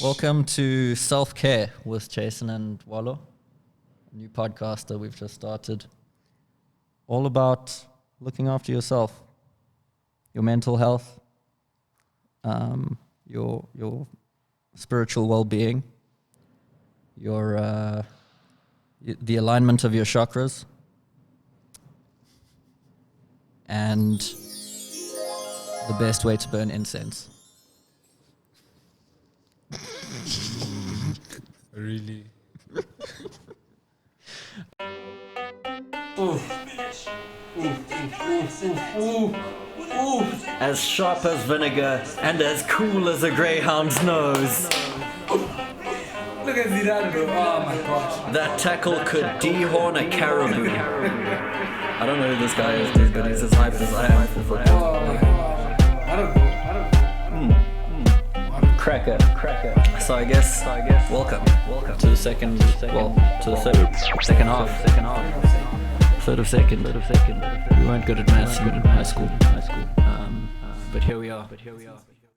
Welcome to Self-Care with Jason and Walo, a new podcast that we've just started. All about looking after yourself, your mental health, your spiritual well-being, your the alignment of your chakras, and the best way to burn incense. Really? As sharp as vinegar and as cool as a greyhound's nose. Look at Zidane, bro. Oh my gosh. That tackle could dehorn a caribou. I don't know who this guy is, dude, but he's as hyped as I am for football. Oh my gosh. I don't know. Cracker. So I guess, welcome to the second half. Third of second. We weren't good at maths in high school. But here we are.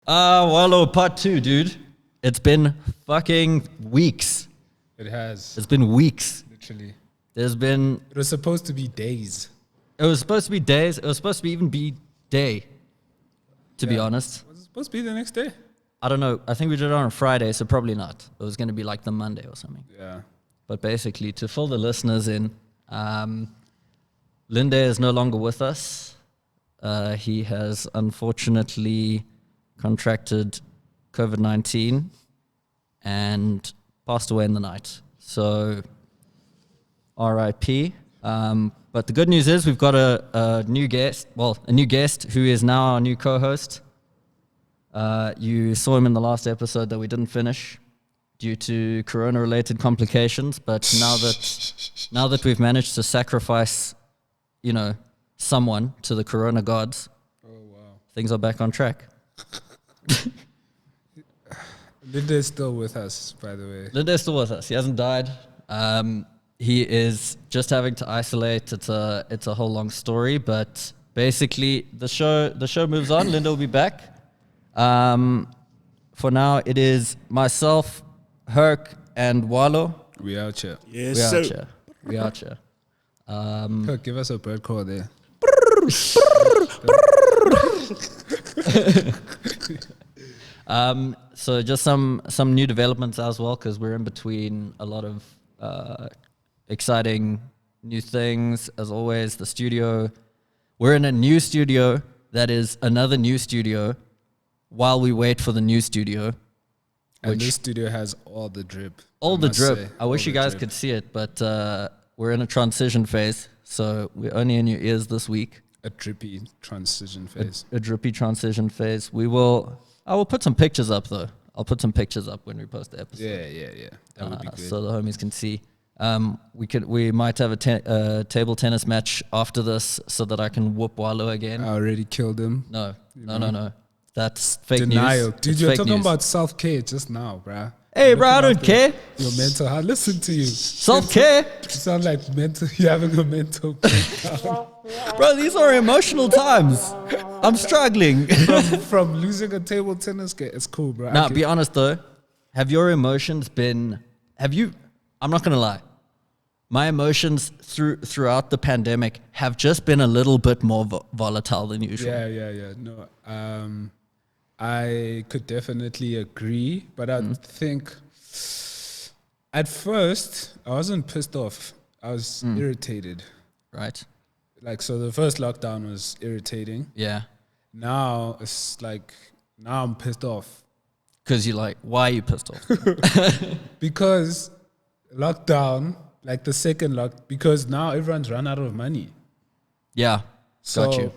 Walo, part 2, dude. It's been fucking weeks. It has. It's been weeks. Literally. It was supposed to be days. It was supposed to be days. It was supposed to even be day, to be honest. Was it supposed to be the next day? I don't know. I think we did it on a Friday, so probably not. It was going to be like the Monday or something. Yeah. But basically, to fill the listeners in, Linde is no longer with us. He has unfortunately contracted COVID-19 and passed away in the night. So, RIP. But the good news is we've got a new guest who is now our new co-host. You saw him in the last episode that we didn't finish due to corona-related complications. But now that we've managed to sacrifice, someone to the corona gods, things are back on track. Linde is still with us, by the way. Linde is still with us. He hasn't died. He is just having to isolate. It's a whole long story, but basically the show moves on. Linde will be back. For now, it is myself, Herc, and Walo. We out here. Yes, We out here. Herc, give us a bird call there. So just some new developments as well, because we're in between a lot of exciting new things. As always, the studio. We're in a new studio that is another new studio while we wait for the new studio. And this studio has all the drip. I wish you guys could see it, but we're in a transition phase, so we're only in your ears this week. A drippy transition phase. A drippy transition phase. I will put some pictures up though. I'll put some pictures up when we post the episode. Yeah. That would be good. So the homies can see. We might have a table tennis match after this, so that I can whoop Walo again. I already killed him. No. That's fake Denial. news. Dude, you're talking about self-care just now, bruh. Hey, bro, I don't care. Your mental health. Listen to you. Self-care. You sound like you're having a mental breakdown. Bro, these are emotional times. I'm struggling. From losing a table tennis game. It's cool, bro. Now, be honest though. Have your emotions been... I'm not going to lie. My emotions throughout the pandemic have just been a little bit more volatile than usual. Yeah. No, I could definitely agree, but I think at first I wasn't pissed off. I was irritated. Right. Like, so the first lockdown was irritating. Yeah. Now it's like, now I'm pissed off. Because you're like, why are you pissed off? Because lockdown, like the second because now everyone's run out of money. Yeah. Got you.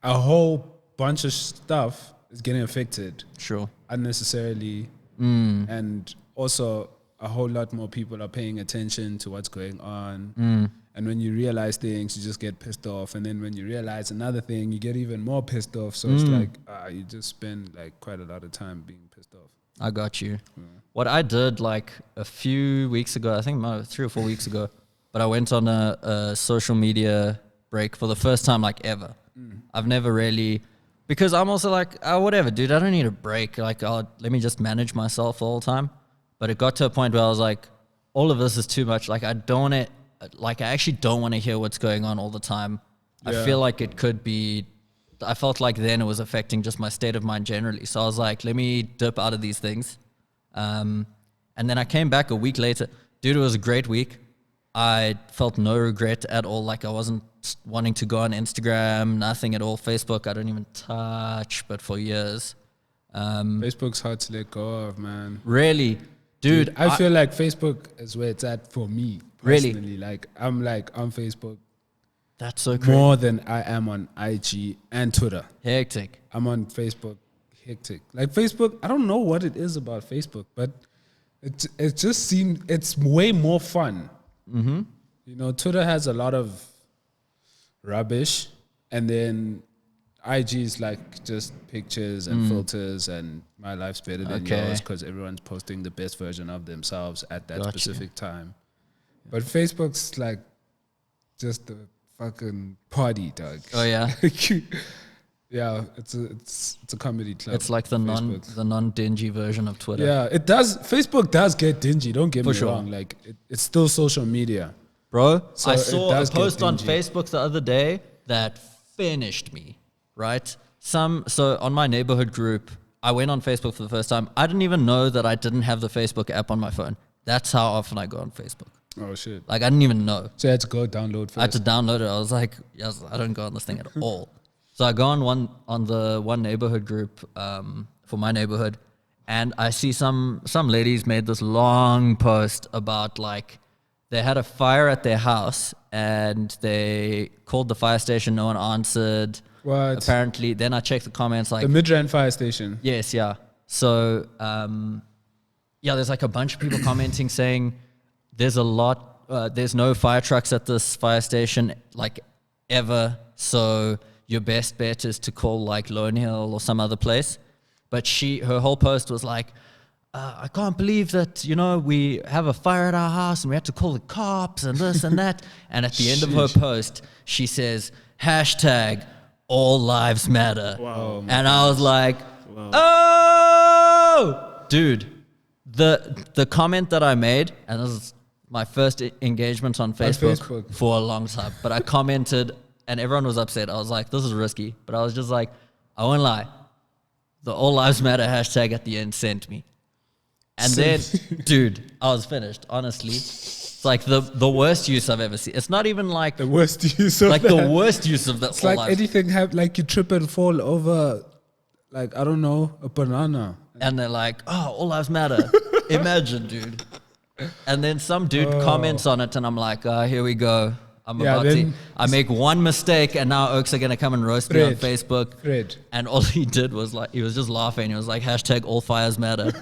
A whole bunch of stuff is getting affected. Sure. Unnecessarily. And also a whole lot more people are paying attention to what's going on. And when you realize things, you just get pissed off. And then when you realize another thing, you get even more pissed off. So it's like, you just spend like quite a lot of time being pissed off. I got you. What I did like a few weeks ago, I think 3 or 4 weeks ago, but I went on a social media break for the first time like ever. I've never really Because I'm also like, oh, whatever, dude, I don't need a break. Like, let me just manage myself the whole time. But it got to a point where I was like, all of this is too much. Like, I actually don't want to hear what's going on all the time. I feel like it could be, I felt like then it was affecting just my state of mind generally. So I was like, let me dip out of these things. And then I came back a week later. Dude, it was a great week. I felt no regret at all. Like, I wasn't wanting to go on Instagram, nothing at all. Facebook, I don't even touch, but for years. Facebook's hard to let go of, man. Really? Dude, I feel like Facebook is where it's at for me, personally. Really? Like, I'm on Facebook that's so crazy. more than I am on IG and Twitter. Hectic. I'm on Facebook, hectic. Like, Facebook, I don't know what it is about Facebook, but it just seems, it's way more fun. Mm-hmm. You know, Twitter has a lot of rubbish, and then IG is like just pictures and filters, and my life's better than yours because everyone's posting the best version of themselves at that specific time. But Facebook's like just a fucking party, dog. Oh yeah. Yeah, it's a comedy club. It's like the non-dingy version of Twitter. Yeah, it does. Facebook does get dingy. Don't get me sure. wrong. Like, it's still social media. Bro, So I it saw a does get post on dingy. Facebook the other day that finished me, right? So on my neighborhood group, I went on Facebook for the first time. I didn't even know that I didn't have the Facebook app on my phone. That's how often I go on Facebook. Oh, shit. Like, I didn't even know. So you had to go download first. I had to download it. I was like, yes, I don't go on this thing at all. So I go on the one neighborhood group for my neighborhood, and I see some ladies made this long post about, like, they had a fire at their house and they called the fire station. No one answered. What? Apparently, then I checked the comments, like, The Midrand fire station. yes, yeah. So there's like a bunch of people commenting saying there's no fire trucks at this fire station, like, ever. So your best bet is to call, like, Lone Hill or some other place. But her whole post was like, I can't believe that, we have a fire at our house and we had to call the cops and this and that. And at the end of her post, she says, #all lives matter. Wow. And I was like, oh, dude, the comment that I made, and this is my first engagement on Facebook for a long time, but I commented and everyone was upset. I was like, this is risky. But I was just like, I won't lie. The All Lives Matter hashtag at the end sent me. And then, dude, I was finished, honestly. It's like the worst use I've ever seen. It's not even like The worst use of like that. the worst use of that. It's like anything like you trip and fall over, like, I don't know, a banana. And they're like, oh, all lives matter. Imagine, dude. And then some dude comments on it, and I'm like, here we go. I make one mistake, and now Oaks are going to come and roast me on Facebook. Fred. And all he did was, like, he was just laughing. He was like, #all fires matter. Dude,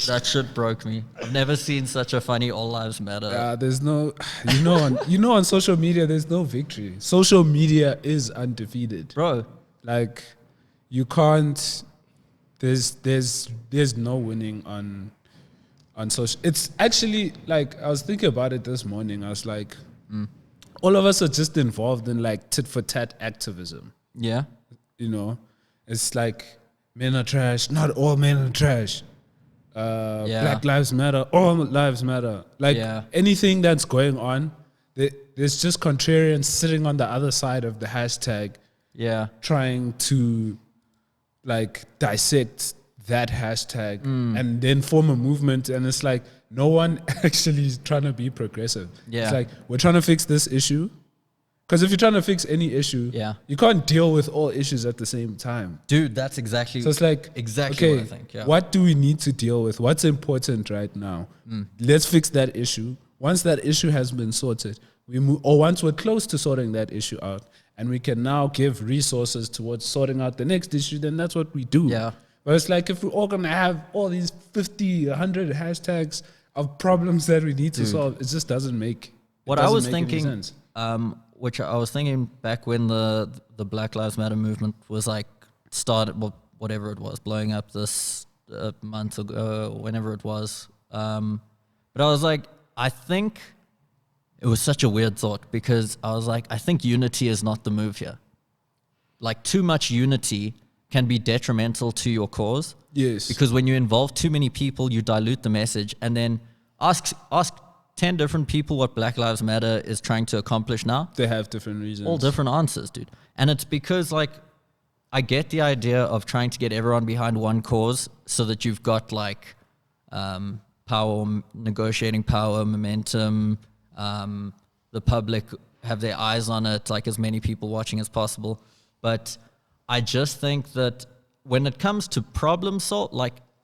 that shit broke me. I've never seen such a funny all lives matter. There's no, on social media, there's no victory. Social media is undefeated. Bro. Like, you can't, there's no winning on social. It's actually, like, I was thinking about it this morning. I was like, all of us are just involved in, like, tit for tat activism. Yeah. It's like, men are trash. Not all men are trash. Black lives matter. All lives matter. Like, anything that's going on, there's just contrarians sitting on the other side of the hashtag. Yeah. Trying to, like, dissect that hashtag and then form a movement. And it's like, no one actually is trying to be progressive. Yeah. It's like, we're trying to fix this issue. Because if you're trying to fix any issue, you can't deal with all issues at the same time. Dude, that's exactly. So it's like, exactly okay, what I think. Yeah. what do we need to deal with? What's important right now? Let's fix that issue. Once that issue has been sorted, we move, or once we're close to sorting that issue out, and we can now give resources towards sorting out the next issue, then that's what we do. Yeah. But it's like, if we're all going to have all these 50, 100 hashtags of problems that we need to solve, it just doesn't make what doesn't I was make thinking, any sense. which I was thinking back when the Black Lives Matter movement was, like, started, well, whatever it was, blowing up this month ago, whenever it was. But I was like, I think it was such a weird thought, because I was like, I think unity is not the move here. like too much unity can be detrimental to your cause. Yes. Because when you involve too many people, you dilute the message, and then ask 10 different people what Black Lives Matter is trying to accomplish now. They have different reasons. All different answers, dude. And it's because, like, I get the idea of trying to get everyone behind one cause so that you've got, like, power, negotiating power, momentum, the public have their eyes on it, like as many people watching as possible. But I just think that when it comes to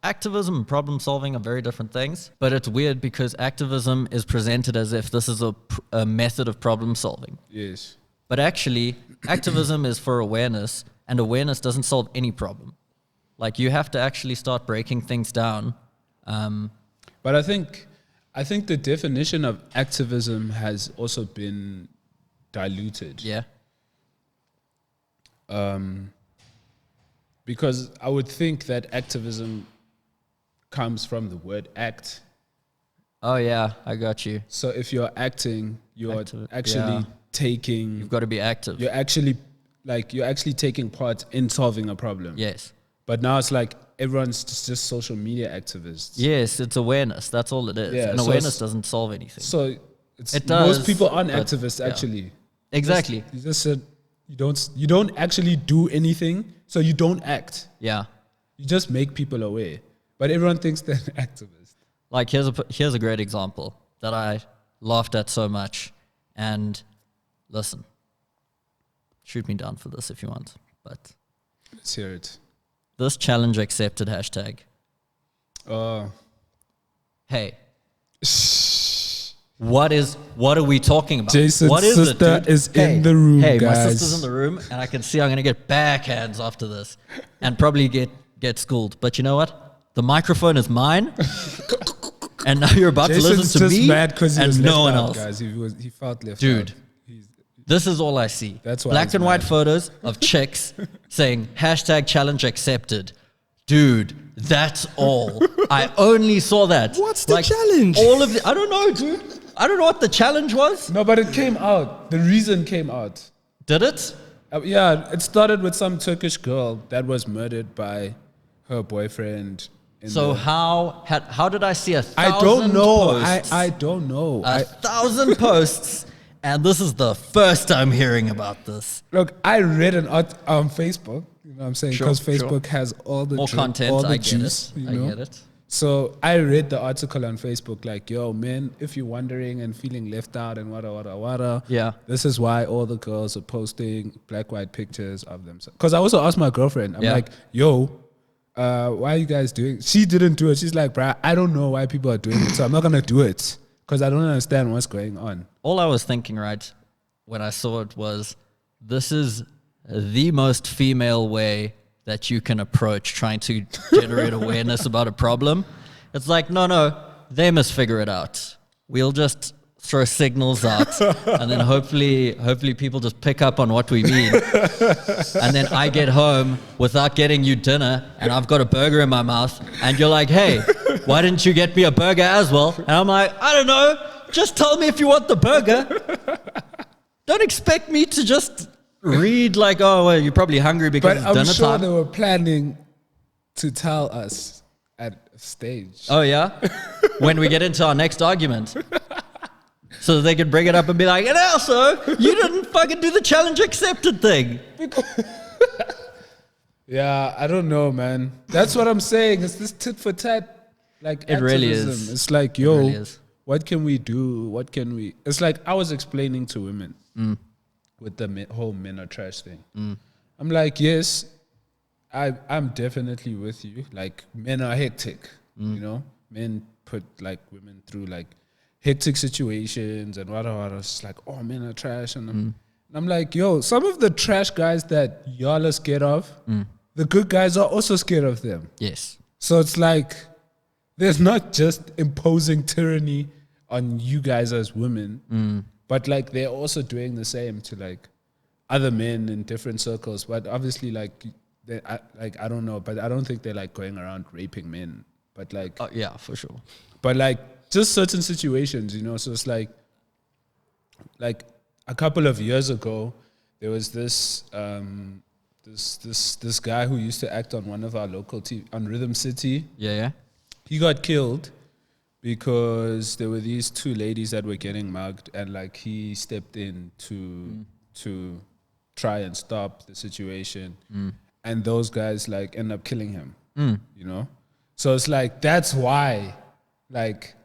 activism and problem solving are very different things, but it's weird because activism is presented as if this is a method of problem solving. Yes. But actually, activism is for awareness, and awareness doesn't solve any problem. Like, you have to actually start breaking things down. But I think the definition of activism has also been diluted. Yeah. Because I would think that activism comes from the word act. Oh yeah, I got you. So if you're acting, you're actually taking. You've got to be active. You're actually taking part in solving a problem. Yes. But now it's like everyone's just social media activists. Yes, it's awareness. That's all it is. Yeah, and so awareness doesn't solve anything. So It does, most people aren't but, activists actually. Exactly. You just said you don't actually do anything, so you don't act. Yeah. You just make people aware. But everyone thinks they're an activist. Like, here's a great example that I laughed at so much. And listen, shoot me down for this if you want. But Let's hear it. this challenge accepted hashtag. Hey. What are we talking about? Jason's what is sister it, dude? is in the room, Hey, my guys. sister's in the room, and I can see I'm going to get backhands after this and probably get schooled. But you know what? The microphone is mine, and now you're about Jason's to listen to just me mad because he was and left no one out, else. guys. He felt left Dude. out. This is all I see. That's why Black he's and white mad. photos of chicks saying hashtag challenge accepted. Dude, that's all. I only saw that. What's the challenge? I don't know, dude. I don't know what the challenge was. No, but it came out. The reason came out. Did it? Yeah, it started with some Turkish girl that was murdered by her boyfriend. So how did I see 1,000 I don't know. posts? I don't know. 1,000 posts, and this is the first I'm hearing about this. Look, I read an art on Facebook. You know what I'm saying? Sure, Because sure. Facebook has all the More content, all the I get juice. it. You I know? get it. So I read the article on Facebook, like, yo, man, if you're wondering and feeling left out and wada, Yeah. this is why all the girls are posting black-white pictures of themselves. Because I also asked my girlfriend, I'm Yeah. like, yo, why are you guys doing? She didn't do it. She's like, bruh, I don't know why people are doing it, so I'm not gonna do it because I don't understand what's going on. All I was thinking, right, when I saw it was, this is the most female way that you can approach trying to generate awareness about a problem. It's like, no, they must figure it out. We'll just throw signals out, and then hopefully people just pick up on what we mean. And then I get home without getting you dinner, and I've got a burger in my mouth, and you're like, hey, why didn't you get me a burger as well? And I'm like, I don't know, just tell me if you want the burger. Don't expect me to just read like, oh, well, you're probably hungry because But it's I'm dinner sure time. they were planning to tell us at stage. Oh, yeah? When we get into our next argument. So that they can bring it up and be like, and also, you didn't fucking do the challenge accepted thing. Yeah, I don't know, man. That's what I'm saying. It's this tit for tat, like It really activism. is. It's like, It yo, really is. what can we do? What can we? It's like I was explaining to women with the whole men are trash thing. I'm like, yes, I'm definitely with you. Like, men are hectic, you know. Men put like women through like hectic situations and whatever. It's like, oh, men are trash, and I'm like, yo, some of the trash guys that y'all are scared of, the good guys are also scared of them. Yes. So it's like, there's not just imposing tyranny on you guys as women, but like they're also doing the same to like other men in different circles. But obviously, like, I don't know, but I don't think they're like going around raping men. But like, Yeah, for sure. but like just certain situations, you know. So it's like a couple of years ago, there was this this guy who used to act on one of our local on Rhythm City. Yeah. He got killed because there were these two ladies that were getting mugged, and like he stepped in to try and stop the situation, and those guys like end up killing him. You know, so it's like that's why, like,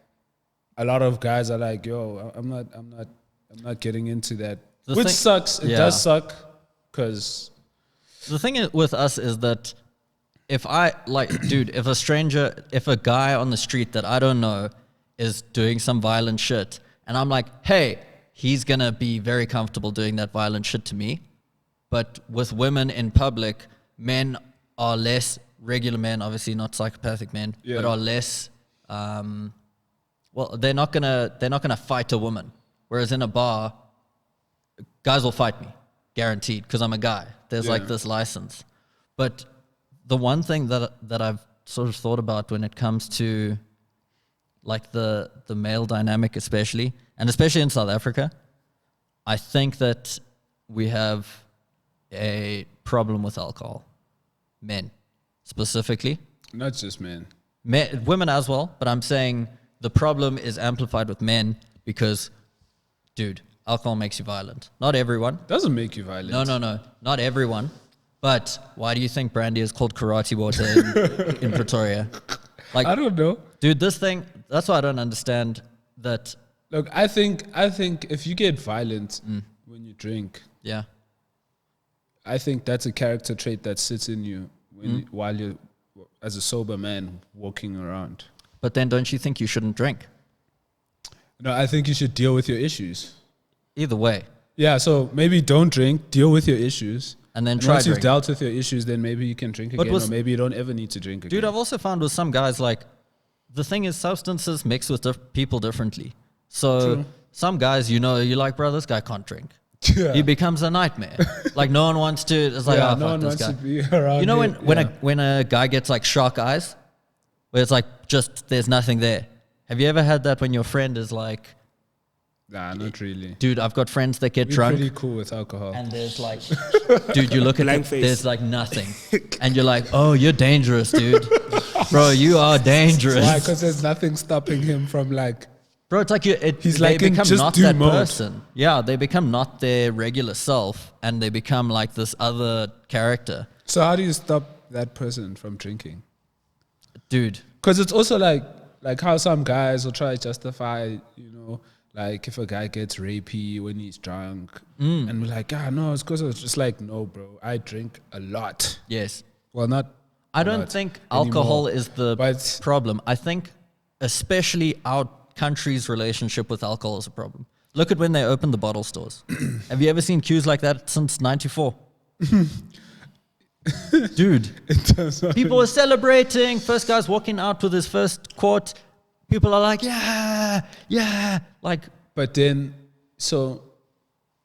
a lot of guys are like, yo, I'm not getting into that, which sucks. It does suck, because the thing with us is that if I, like, dude, if a guy on the street that I don't know is doing some violent shit, and I'm like, hey, he's gonna be very comfortable doing that violent shit to me. But with women in public, men are less, regular men, obviously not psychopathic men, but are less, well, they're not gonna fight a woman. Whereas in a bar, guys will fight me, guaranteed, because I'm a guy. There's like this license. But the one thing that I've sort of thought about when it comes to like the male dynamic, especially in South Africa, I think that we have a problem with alcohol. Men, specifically. Not just men. Women as well, but I'm saying the problem is amplified with men because, dude, alcohol makes you violent. Not everyone. Doesn't make you violent. No. Not everyone. But why do you think brandy is called karate water in Pretoria? Like, I don't know. Dude, this thing, that's why I don't understand that. Look, I think if you get violent when you drink, Yeah. I think that's a character trait that sits in you while you're, as a sober man, walking around. But then don't you think you shouldn't drink? No, I think you should deal with your issues. Either way. Yeah, so maybe don't drink, deal with your issues. And then and try once you've drink. dealt with your issues, then maybe you can drink again, or maybe you don't ever need to drink again. Dude, I've also found with some guys, like, the thing is substances mix with people differently. So some guys, you're like, bro, this guy can't drink. Yeah. He becomes a nightmare. Like, no one wants to, it's like, no fuck one this wants guy. to be around. You know when a guy gets like shark eyes, where it's like just there's nothing there. Have you ever had that when your friend is like, nah, not really. dude, I've got friends that get We're drunk, pretty cool with alcohol. and there's like, dude, you look at Blank it, face. there's like nothing, and you're like, oh, you're dangerous, dude, bro, you are dangerous. Why? Because there's nothing stopping him from like. Bro, it's like He's they like in become just not do that mode. person. Yeah, they become not their regular self, and they become like this other character. So how do you stop that person from drinking? Dude, Because it's also like how some guys will try to justify, like if a guy gets rapey when he's drunk, and we're like, no, it's because it's just like, no, bro, I drink a lot. yes. Well, not. I a don't lot think anymore. alcohol is the But- problem. I think especially our country's relationship with alcohol is a problem. Look at when they opened the bottle stores. Have you ever seen queues like that since 94? Dude, people are celebrating. First guy's walking out with his first quart. People are like, yeah. Like, But then, so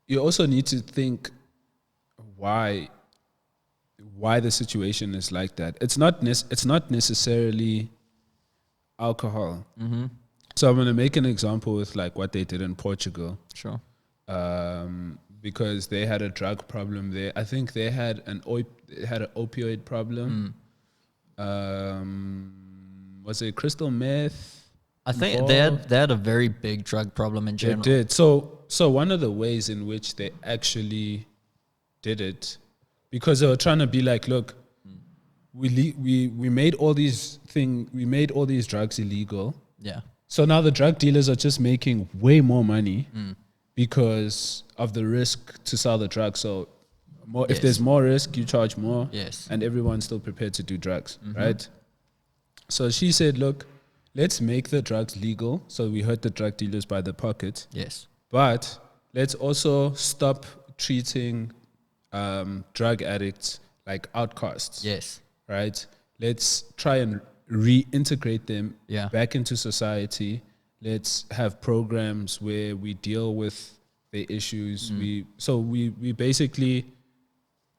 you also need to think why the situation is like that. It's not necessarily alcohol. mm-hmm. So I'm going to make an example with like what they did in Portugal, Sure. because they had a drug problem there. I think they had an opioid problem. Was it crystal meth? I think involved? they had a very big drug problem in They general. did. So one of the ways in which they actually did it, because they were trying to be like, look, we made all these drugs illegal. Yeah. So now the drug dealers are just making way more money because of the risk to sell the drug. So if there's more risk, you charge more. Yes. And everyone's still prepared to do drugs, right? So she said, look, let's make the drugs legal. So we hurt the drug dealers by the pocket. Yes. But let's also stop treating drug addicts like outcasts. Yes. Right? Let's try and reintegrate them Yeah. back into society. Let's have programs where we deal with the issues. We basically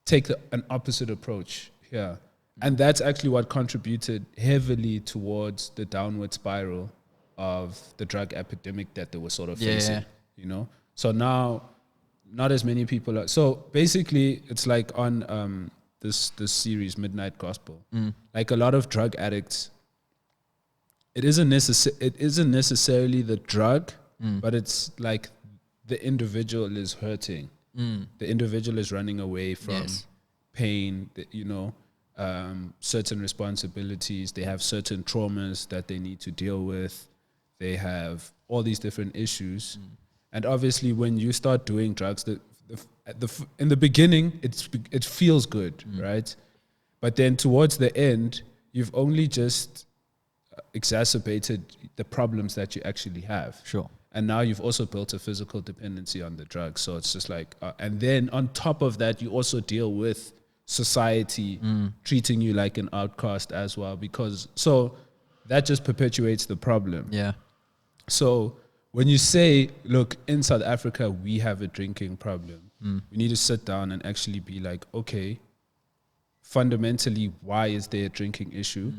take an opposite approach here. And that's actually what contributed heavily towards the downward spiral of the drug epidemic that they were sort of facing. So now not as many people are. So basically it's like on this series, Midnight Gospel. Like a lot of drug addicts, it isn't necessarily the drug, but it's like the individual is hurting. The individual is running away from pain, certain responsibilities. They have certain traumas that they need to deal with. They have all these different issues. And obviously, when you start doing drugs, in the beginning, it feels good, right? But then towards the end, you've only just exacerbated the problems that you actually have. Sure. And now you've also built a physical dependency on the drug. So it's just like, and then on top of that, you also deal with society treating you like an outcast as well, so that just perpetuates the problem. Yeah. So when you say, look, in South Africa, we have a drinking problem, we need to sit down and actually be like, okay, fundamentally, why is there a drinking issue?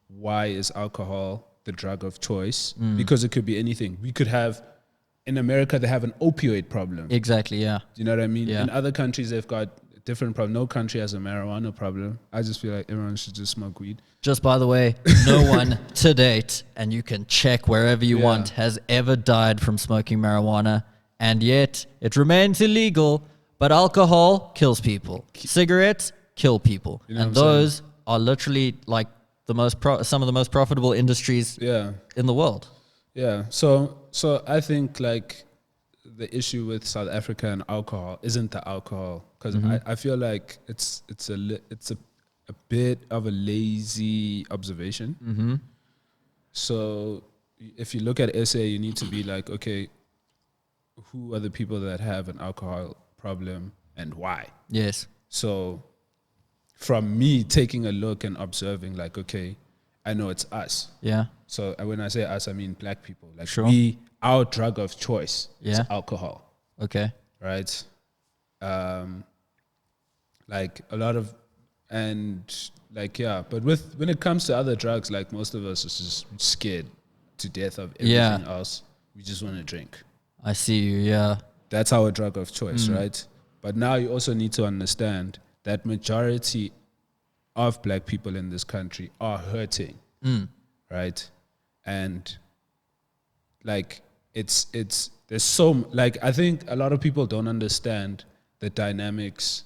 Why is alcohol the drug of choice? Because it could be anything. We could have, in America, they have an opioid problem. Exactly, yeah. Do you know what I mean? Yeah. In other countries, they've got a different problem. No country has a marijuana problem. I just feel like everyone should just smoke weed. Just by the way, no one to date, and you can check wherever you want, has ever died from smoking marijuana, and yet it remains illegal, but alcohol kills people. Cigarettes kill people. You know and what I'm those are literally like some of the most profitable industries in the world. Yeah. So I think like the issue with South Africa and alcohol isn't the alcohol, because I feel like it's a bit of a lazy observation. So if you look at SA, you need to be like, okay, who are the people that have an alcohol problem and why? Yes. So from me taking a look and observing, like, okay, I know it's us. Yeah. So when I say us, I mean black people. Like Sure. our drug of choice is alcohol. Okay. Right? Like a lot of, and like, but when it comes to other drugs, like most of us is just scared to death of everything else. We just want to drink. I see you, yeah. That's our drug of choice, right? But now you also need to understand that majority of black people in this country are hurting, right? And like there's so, like, I think a lot of people don't understand the dynamics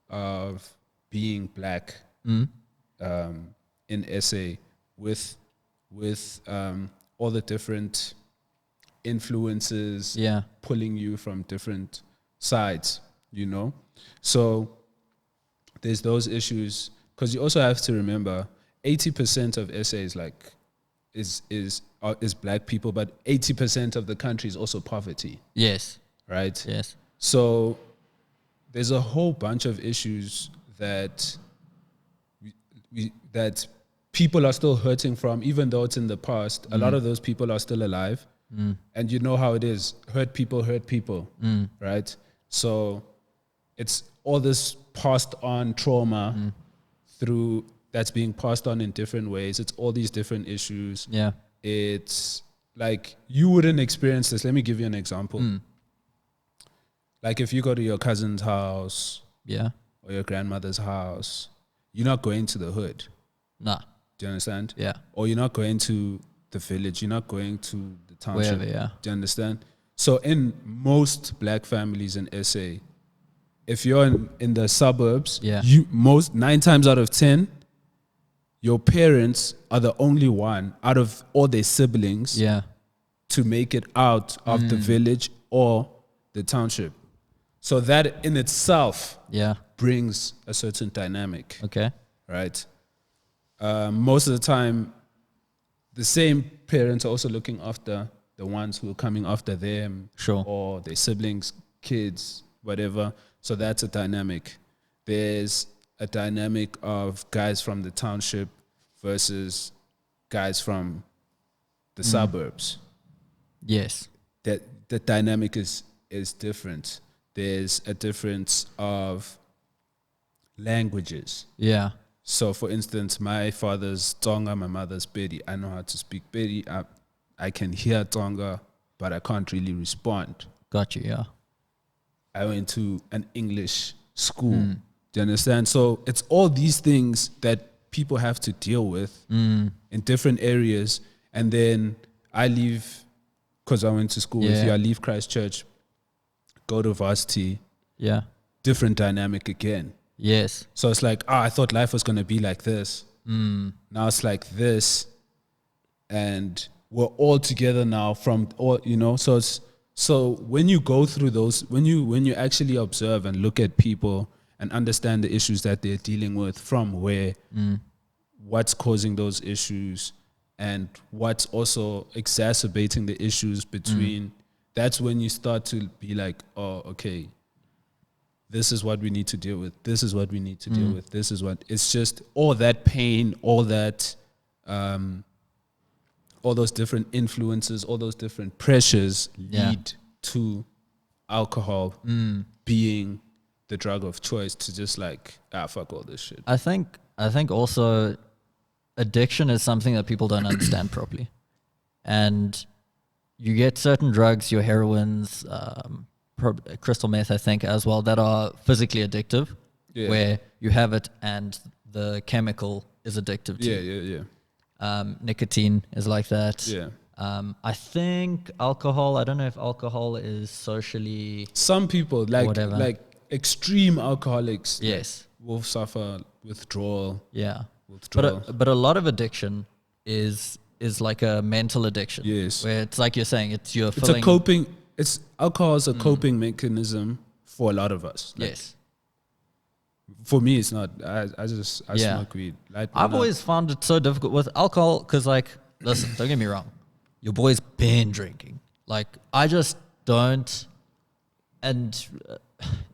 of being black in SA with all the different influences pulling you from different sides, So there's those issues, because you also have to remember 80% of SA is black people, but 80% of the country is also poverty. Yes. Right? Yes. So there's a whole bunch of issues that that people are still hurting from, even though it's in the past. A lot of those people are still alive. And you know how it is. Hurt people, right? So it's all this passed on trauma through that's being passed on in different ways. It's all these different issues. Yeah. It's like you wouldn't experience this. Let me give you an example. Like if you go to your cousin's house or your grandmother's house, you're not going to the hood. Nah. Do you understand? Yeah. Or you're not going to the village. You're not going to the township. Wherever, Do you understand? So in most black families in SA, if you're in the suburbs, 9 times out of 10, your parents are the only one out of all their siblings to make it out of the village or the township. So that in itself brings a certain dynamic. Okay. Right? Most of the time, the same parents are also looking after the ones who are coming after them, or their siblings, kids, whatever. So that's a dynamic. There's a dynamic of guys from the township versus guys from the suburbs. Yes. That the dynamic is different. There's a difference of languages. Yeah. So, for instance, my father's Tonga, my mother's Pedi. I know how to speak Pedi. I can hear Tonga, but I can't really respond. Got you, yeah. I went to an English school, Do you understand? So it's all these things that people have to deal with in different areas. And then I leave, because I went to school with you, I leave Christchurch, go to varsity. Yeah. Different dynamic again. Yes. So it's like, I thought life was going to be like this. Now it's like this. And we're all together now from all, so when you go through those, when you actually observe and look at people and understand the issues that they're dealing with, from where, what's causing those issues, and what's also exacerbating the issues between, that's when you start to be like, oh, okay, this is what we need to deal with. This is what we need to deal with. This is what, it's just all that pain, all that, all those different influences, all those different pressures lead to alcohol being the drug of choice, to just like, fuck all this shit. I think also addiction is something that people don't understand properly. And you get certain drugs, your heroines, crystal meth, I think, as well, that are physically addictive, where you have it and the chemical is addictive to you. Nicotine is like that. I think alcohol, I don't know if alcohol is socially... Some people, like extreme alcoholics, yes, will suffer withdrawal. But a lot of addiction is like a mental addiction. Yes. Where it's like you're saying, it's a coping... alcohol is a coping mechanism for a lot of us. Like, yes. For me, it's not. I smoke weed. I've always found it so difficult with alcohol because, like, listen, don't get me wrong, your boy's been drinking. Like, I just don't. And,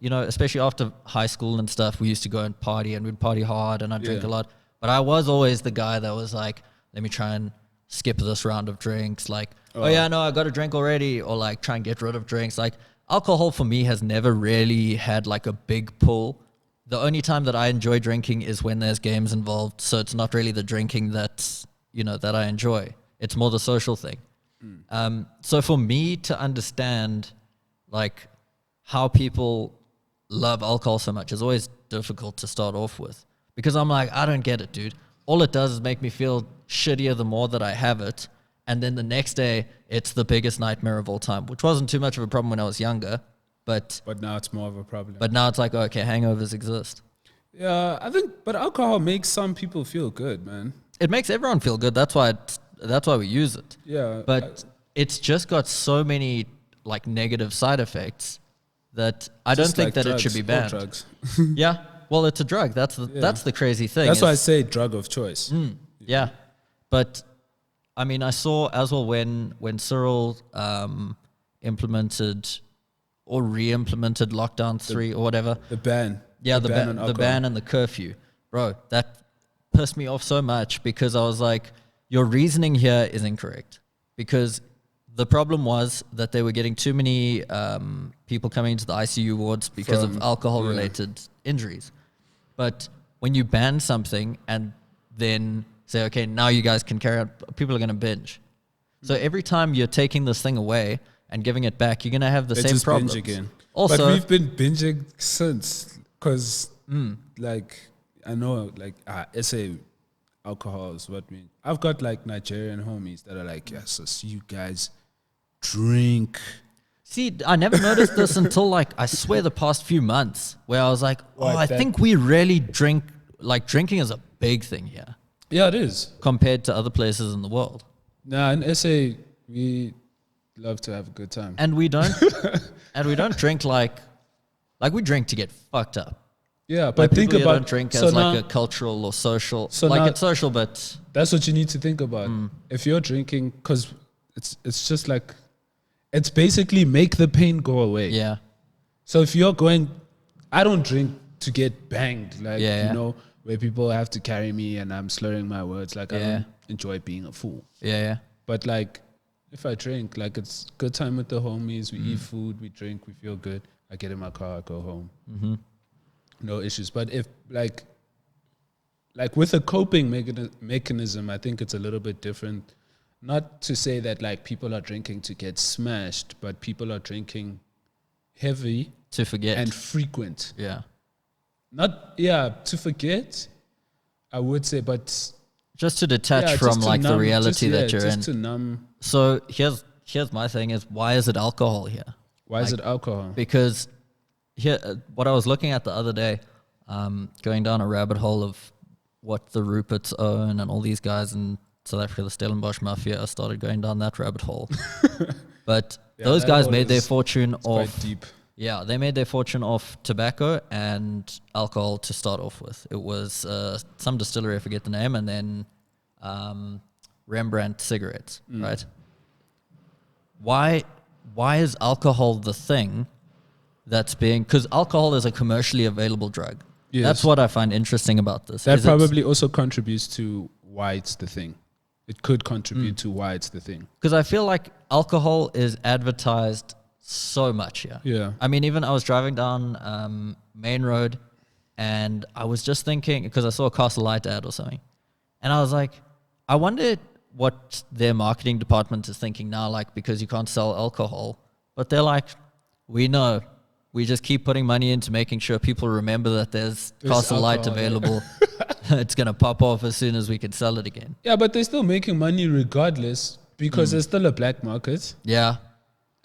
especially after high school and stuff, we used to go and party, and we'd party hard, and I'd drink a lot. But I was always the guy that was like, let me try and skip this round of drinks. Like, I got a drink already, or like try and get rid of drinks. Like, alcohol for me has never really had like a big pull. The only time that I enjoy drinking is when there's games involved. So it's not really the drinking that I enjoy. It's more the social thing. So for me to understand like how people love alcohol so much is always difficult to start off with, because I'm like, I don't get it, dude. All it does is make me feel shittier the more that I have it. And then the next day, it's the biggest nightmare of all time, which wasn't too much of a problem when I was younger. But now it's more of a problem. But now it's like, okay, hangovers exist. Yeah, I think, but alcohol makes some people feel good, man. It makes everyone feel good. That's why we use it. Yeah. But it's just got so many like negative side effects that I don't think that it should be banned. Drugs. Yeah. Well, it's a drug. That's the crazy thing. That's why I say drug of choice. Yeah. But I mean, I saw as well when Cyril implemented or re-implemented lockdown 3 or whatever. The ban. Yeah, the ban and the curfew. Bro, that pissed me off so much, because I was like, your reasoning here is incorrect. Because the problem was that they were getting too many people coming into the ICU wards because of alcohol-related injuries. But when you ban something and then say, okay, now you guys can carry on, people are going to binge. So every time you're taking this thing away and giving it back, you're going to have the same problems. Binge again. Also, but we've been binging since, because like, I know, like, SA alcohol is what we... I've got like Nigerian homies that are like, yes, so you guys drink. See, I never noticed this until like, I swear, the past few months, where I was like, I think we really drink, like drinking is a big thing here. Yeah, it is. Compared to other places in the world. Nah, in SA, we love to have a good time. And we don't drink like we drink to get fucked up. Yeah, but like think about... don't drink as like a cultural or social... So like, it's social, but... That's what you need to think about. If you're drinking, because it's just like... It's basically make the pain go away. Yeah. So if you're going... I don't drink to get banged. Like, you know, where people have to carry me and I'm slurring my words. Like, I don't enjoy being a fool. Yeah. But like, if I drink, like, it's good time with the homies. We eat food, we drink, we feel good. I get in my car, I go home. No issues. But if like with a coping mechanism, I think it's a little bit different. Not to say that like people are drinking to get smashed, but people are drinking heavy to forget and frequent. Yeah. to forget, I would say, but just to detach from just to like the numb, reality that you're just in. to numb. So here's my thing is, why is it alcohol here? Why is it alcohol? Because here, what I was looking at the other day, going down a rabbit hole of what the Ruperts own and all these guys in South Africa, the Stellenbosch Mafia, I started going down that rabbit hole. But those guys made their fortune off. Quite deep. Yeah, they made their fortune off tobacco and alcohol to start off with. It was some distillery, I forget the name, and then Rembrandt cigarettes, right? Why is alcohol the thing that's being... Because alcohol is a commercially available drug. Yes. That's what I find interesting about this. That probably also contributes to why it's the thing. It could contribute to why it's the thing. Because I feel like alcohol is advertised so much here. Yeah. I mean, even I was driving down Main Road and I was just thinking, because I saw a Castle Light ad or something, and I was like, I wonder what their marketing department is thinking now, like, because you can't sell alcohol. But they're like, we know. We just keep putting money into making sure people remember that there's Castle Light available. It's going to pop off as soon as we can sell it again. Yeah, but they're still making money regardless because there's still a black market. Yeah.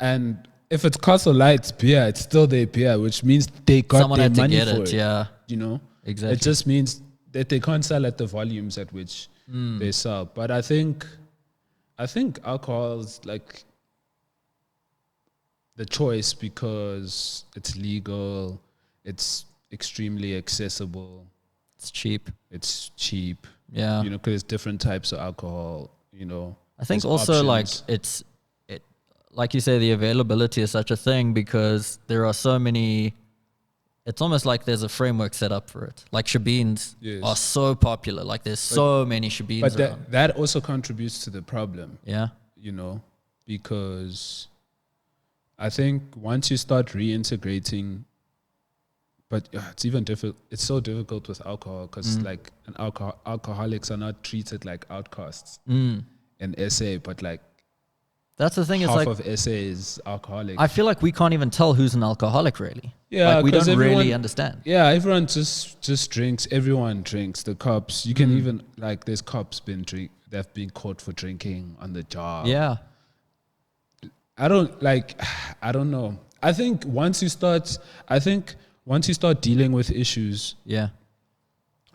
And if it's Castle Light's beer, it's still their beer, which means they got Someone their had to money get for it. it. Yeah. You know? Exactly. It just means that they can't sell at the volumes at which they sell. But I think alcohol is like the choice because it's legal, it's extremely accessible, It's cheap. it's cheap. Yeah. You know, because there's different types of alcohol, you know. I think there's also options. like like you say, the availability is such a thing because there are so many. It's almost like there's a framework set up for it. Like shebeens are so popular. Like there's so many shebeens But around. that also contributes to the problem. Yeah. You know, because I think once you start reintegrating, but it's even difficult. It's so difficult with alcohol because like alcoholics are not treated like outcasts in SA, but like That's the thing. half It's like of SA is alcoholic. I feel like we can't even tell who's an alcoholic really. Yeah, like we 'cause don't really everyone- understand. Yeah, everyone just drinks. Everyone drinks. The cops, you can even like there's cops they've been caught for drinking on the job. Yeah. I don't know. I think once you start dealing with issues Yeah.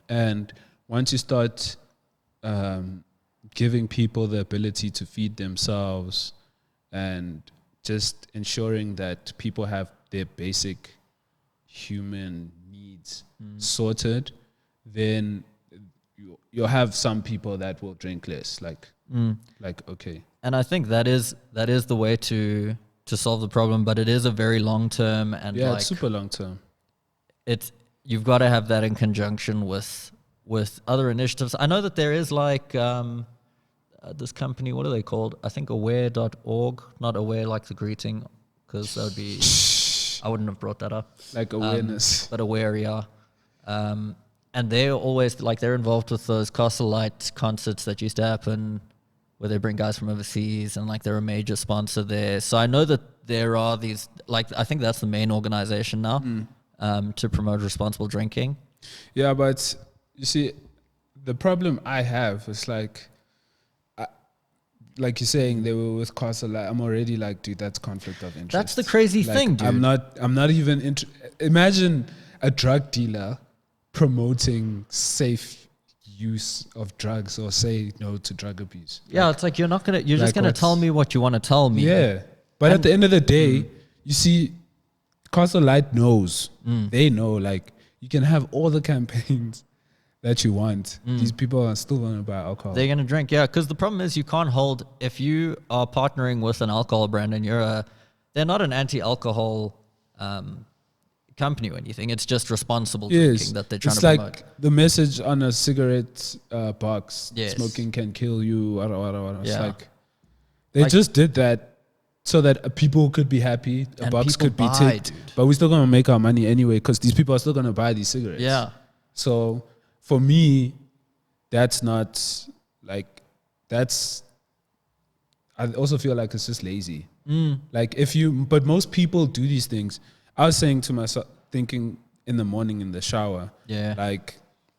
and once you start giving people the ability to feed themselves and just ensuring that people have their basic human needs sorted, then you'll have some people that will drink less. Like okay. And I think that is the way to solve the problem, but it is a very long term and Yeah, like it's super long term. you've got to have that in conjunction with other initiatives. I know that there is like this company, what are they called? I think aware.org, not aware like the greeting, because that would be, I wouldn't have brought that up. Like awareness. But aware, yeah. And they're always like, they're involved with those Castle Light concerts that used to happen where they bring guys from overseas and like they're a major sponsor there. So I know that there are these, like, I think that's the main organization now to promote responsible drinking. Yeah, but you see, the problem I have is like you're saying they were with Castle Light. I'm already like, dude, that's conflict of interest. That's the crazy Like, thing, dude. I'm not even imagine a drug dealer promoting safe use of drugs or say no to drug abuse. Yeah, it's like you're just like gonna tell me what you want to tell me. Yeah, but at the end of the day, you see, Castle Light knows. They know, like, you can have all the campaigns that you want. These people are still going to buy alcohol. They're gonna drink, yeah. Because the problem is you can't hold, if you are partnering with an alcohol brand and they're not an anti-alcohol company or anything. It's just responsible drinking that they're trying to promote. It's like the message on a cigarette box, Yes. smoking can kill you. It's Yeah. like they just did that so that people could be happy, a And box people could be buy, ticked, dude. but we're still going to make our money anyway because these people are still going to buy these cigarettes. Yeah. So for me, that's not like, I also feel like it's just lazy. Like but most people do these things. I was saying to myself, thinking in the morning in the shower. Yeah. Like,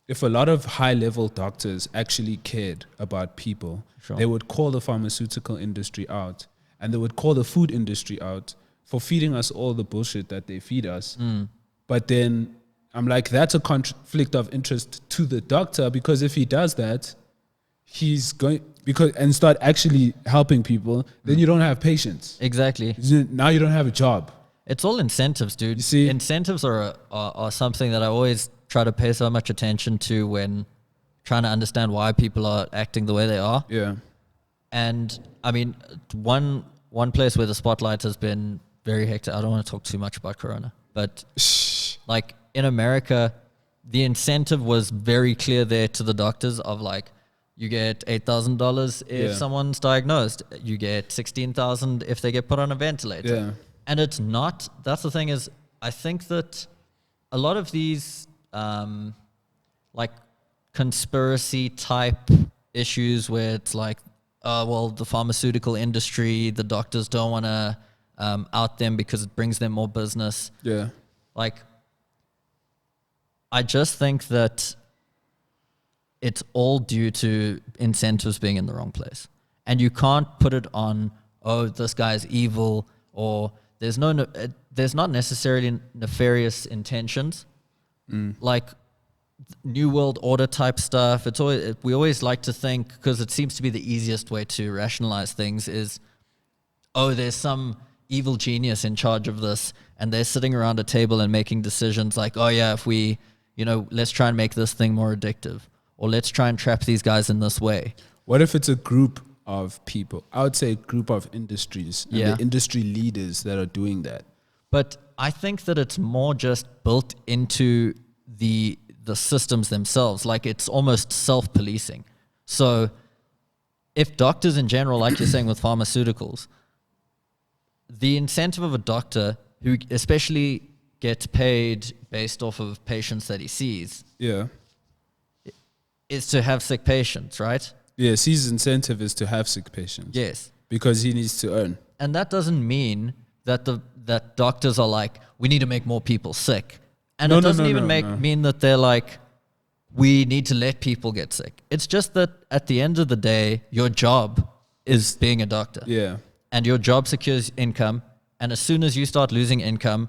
if a lot of high-level doctors actually cared about people, Sure. they would call the pharmaceutical industry out, and they would call the food industry out for feeding us all the bullshit that they feed us. But then I'm like, that's a conflict of interest to the doctor, because if he does that, he's going and start actually helping people, then you don't have patients. Exactly. Now you don't have a job. It's all incentives, dude. You see? Incentives are something that I always try to pay so much attention to when trying to understand why people are acting the way they are. Yeah. And I mean, one place where the spotlight has been very hectic. I don't want to talk too much about Corona, but like in America, the incentive was very clear there to the doctors of like, you get $8,000 if someone's diagnosed. You get $16,000 if they get put on a ventilator. Yeah. And it's not. That's the thing is, I think that a lot of these like conspiracy type issues where it's like, well, the pharmaceutical industry, the doctors don't want to out them because it brings them more business. Yeah. Like, I just think that it's all due to incentives being in the wrong place. And you can't put it on, oh, this guy's evil, or there's not necessarily nefarious intentions. Like New World Order type stuff. We always like to think, because it seems to be the easiest way to rationalize things, is, oh, there's some evil genius in charge of this, and they're sitting around a table and making decisions like, oh yeah, if we, let's try and make this thing more addictive, or let's try and trap these guys in this way. What if it's a group of people? I would say a group of industries and the industry leaders that are doing that. But I think that it's more just built into the systems themselves. Like, it's almost self-policing. So if doctors in general, like you're saying with pharmaceuticals, the incentive of a doctor who especially gets paid based off of patients that he sees is to have sick patients, right? Yes, his incentive is to have sick patients. Yes. Because he needs to earn. And that doesn't mean that that doctors are like, we need to make more people sick. And it doesn't even mean that they're like, we need to let people get sick. It's just that at the end of the day, your job is being a doctor. Yeah. And your job secures income. And as soon as you start losing income,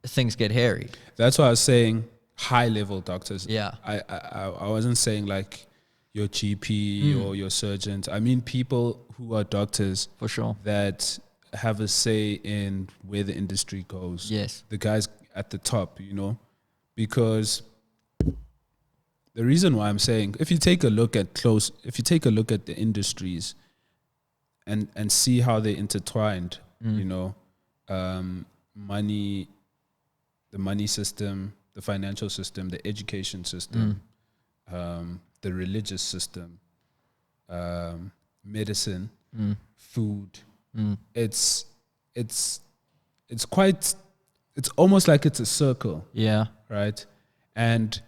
things get hairy. That's why I was saying high-level doctors. Yeah. I wasn't saying like your GP or your surgeons. I mean people who are doctors. For sure. That have a say in where the industry goes. Yes. The guys at the top, because the reason why I'm saying, if you take a look at the industries and see how they're intertwined, money, the money system, the financial system, the education system, the religious system, medicine, food. It's almost like it's a circle. Yeah. Right? And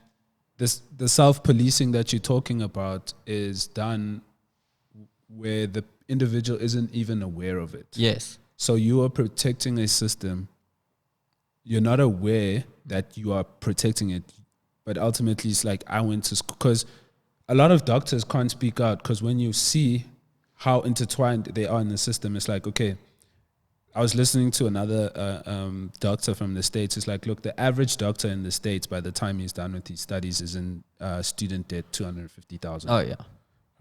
the self-policing that you're talking about is done where the individual isn't even aware of it. Yes. So you are protecting a system. You're not aware that you are protecting it. But ultimately, it's like, I went to school. Because a lot of doctors can't speak out, because when you see how intertwined they are in the system, it's like, okay, I was listening to another doctor from the States. It's like, look, the average doctor in the States, by the time he's done with his studies, is in student debt, $250,000. Oh, yeah.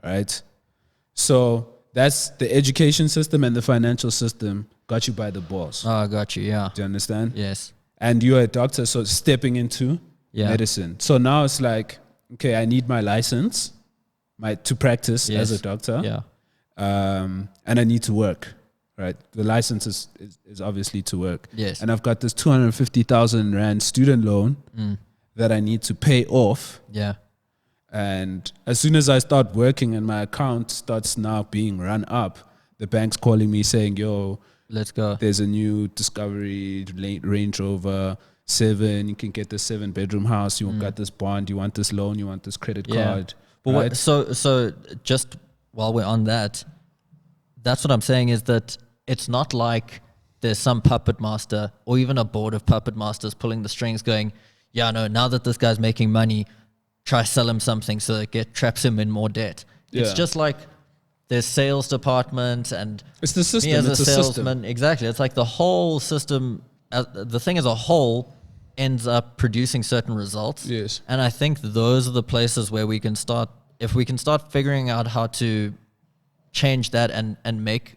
Right? So that's the education system, and the financial system got you by the balls. Oh, I got you, yeah. Do you understand? Yes. And you're a doctor, so stepping into medicine. So now it's like, okay, I need my license to practice as a doctor. Yeah. And I need to work. Right, the license is obviously to work. Yes. And I've got this 250,000 Rand student loan that I need to pay off. Yeah. And as soon as I start working and my account starts now being run up, the bank's calling me saying, yo, let's go. There's a new Discovery Range Rover 7. You can get this 7-bedroom house. You got this bond. You want this loan. You want this credit card. But right? So just while we're on that, that's what I'm saying is that it's not like there's some puppet master or even a board of puppet masters pulling the strings going, yeah, no, now that this guy's making money, try sell him something so that traps him in more debt. It's just like there's sales department and it's the system. me as it's a salesman. system. Exactly. It's like the whole system, the thing as a whole ends up producing certain results. Yes. And I think those are the places where we can start, if we can start figuring out how to change that and make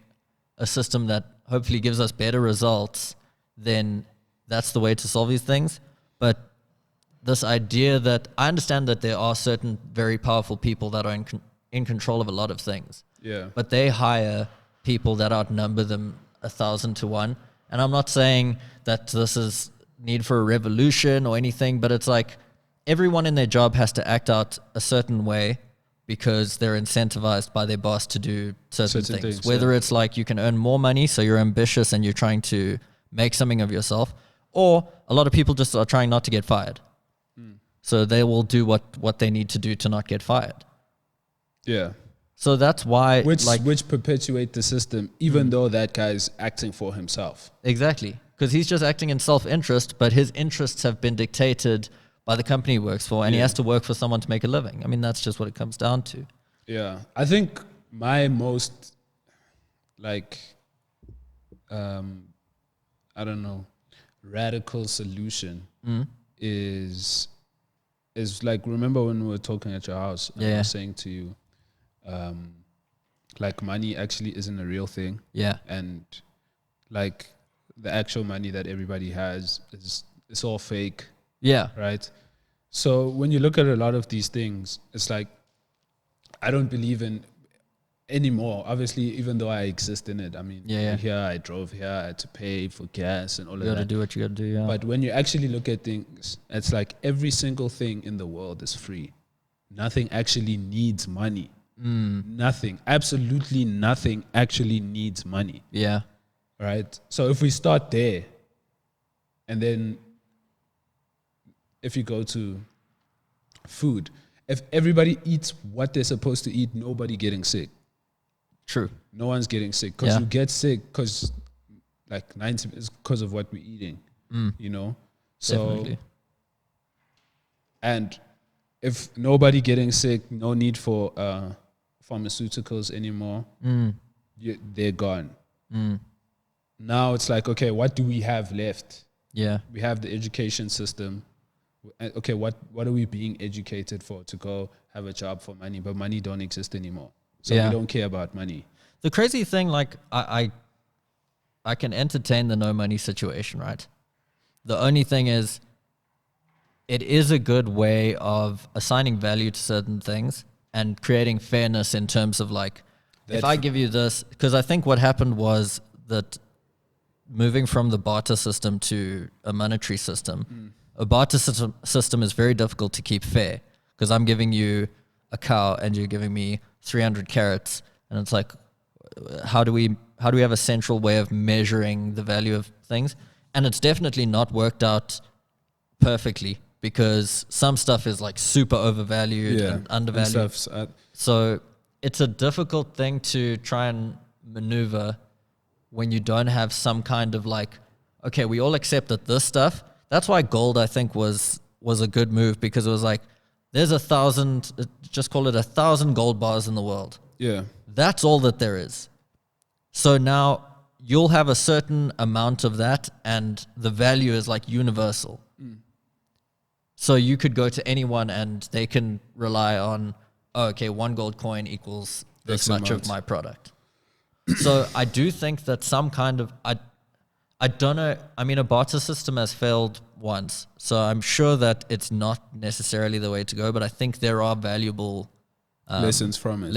a system that hopefully gives us better results, then that's the way to solve these things. But this idea that I understand that there are certain very powerful people that are in control of a lot of things. Yeah. But they hire people that outnumber them 1,000 to 1. And I'm not saying that this is need for a revolution or anything, but it's like everyone in their job has to act out a certain way because they're incentivized by their boss to do certain things. Whether it's like you can earn more money, so you're ambitious and you're trying to make something of yourself, or a lot of people just are trying not to get fired. So they will do what they need to do to not get fired. Yeah. So that's why... Which perpetuate the system, even though that guy's acting for himself. Exactly. Because he's just acting in self-interest, but his interests have been dictated by the company he works for, and he has to work for someone to make a living. I mean, that's just what it comes down to. Yeah. I think my most, I don't know, radical solution is like, remember when we were talking at your house, and I was saying to you, like, money actually isn't a real thing. Yeah. And like the actual money that everybody has it's all fake. Yeah. Right. So when you look at a lot of these things, it's like, I don't believe in anymore. Obviously, even though I exist in it. I mean, here I drove here, I had to pay for gas and all of that. You gotta do what you gotta do, yeah. But when you actually look at things, it's like every single thing in the world is free. Nothing actually needs money. Nothing, absolutely nothing actually needs money. Yeah. Right? So if we start there, and then if you go to food, if everybody eats what they're supposed to eat, nobody getting sick. True. No one's getting sick, because you get sick because like 90 is because of what we're eating, you know? So, definitely. And if nobody getting sick, no need for pharmaceuticals anymore, they're gone. Now it's like, okay, what do we have left? Yeah. We have the education system. Okay, what are we being educated for? To go have a job for money, but money don't exist anymore. So we don't care about money. The crazy thing, like, I can entertain the no money situation, right? The only thing is, it is a good way of assigning value to certain things and creating fairness in terms of, like, if I give you this, because I think what happened was that moving from the barter system to a monetary system, a barter system is very difficult to keep fair, because I'm giving you a cow and you're giving me 300 carrots, and it's like, how do we have a central way of measuring the value of things? And it's definitely not worked out perfectly, because some stuff is like super overvalued and undervalued. So it's a difficult thing to try and maneuver when you don't have some kind of, like, okay, we all accept that this stuff. That's why gold, I think, was a good move, because it was like, there's 1,000, just call it 1,000 gold bars in the world. Yeah. That's all that there is. So now you'll have a certain amount of that, and the value is like universal. So you could go to anyone and they can rely on, oh, okay, 1 gold coin equals this much of my product. So I do think that some kind of, I don't know, I mean, a barter system has failed once, so I'm sure that it's not necessarily the way to go, but I think there are valuable lessons from it.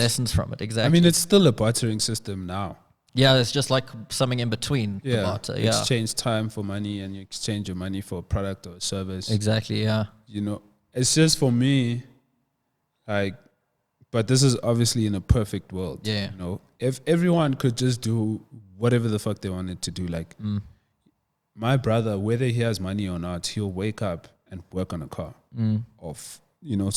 Exactly. I mean, it's still a bartering system now. Yeah, it's just like something in between the barter. Yeah. Exchange time for money, and you exchange your money for a product or a service. Exactly, yeah. You know, it's just, for me, like, but this is obviously in a perfect world. Yeah. You know, if everyone could just do whatever the fuck they wanted to do, like, my brother, whether he has money or not, he'll wake up and work on a car. You know,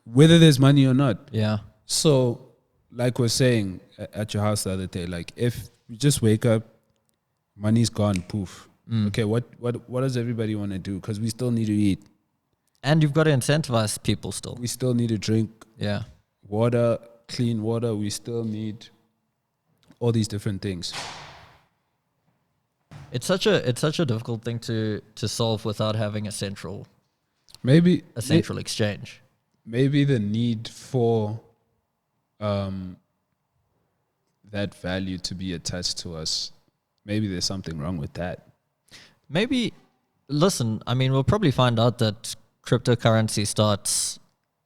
whether there's money or not. Yeah. So, like we're saying at your house the other day, like, if you just wake up, money's gone, poof. Okay, what does everybody want to do? Because we still need to eat. And you've got to incentivize people still. We still need to drink water, clean water. We still need all these different things. It's such a difficult thing to solve without having a central exchange. Maybe the need for that value to be attached to us. Maybe there's something wrong with that. Maybe, listen, I mean, we'll probably find out that cryptocurrency starts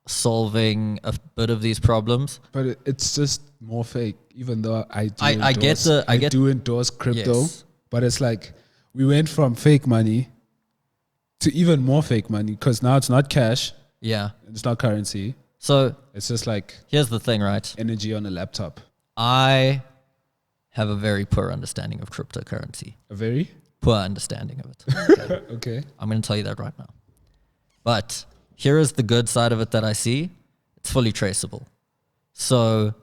solving a bit of these problems. But it's just more fake, even though I do endorse crypto. Yes. But it's like we went from fake money to even more fake money because now it's not cash. Yeah. It's not currency. So it's just like here's the thing, right? Energy on a laptop. I have a very poor understanding of cryptocurrency. A very poor understanding of it. Okay. I'm going to tell you that right now. But here is the good side of it that I see. It's fully traceable. So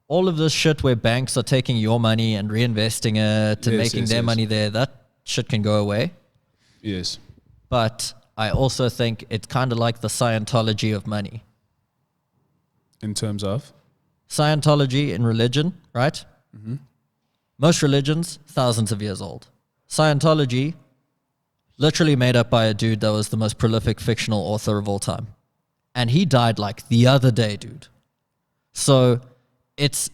all of this shit where banks are taking your money and reinvesting it and making their money there, that shit can go away. Yes. But I also think it's kind of like the Scientology of money. In terms of? Scientology in religion, right? Mm-hmm. Most religions, thousands of years old. Scientology, literally made up by a dude that was the most prolific fictional author of all time. And he died like the other day, dude. So it's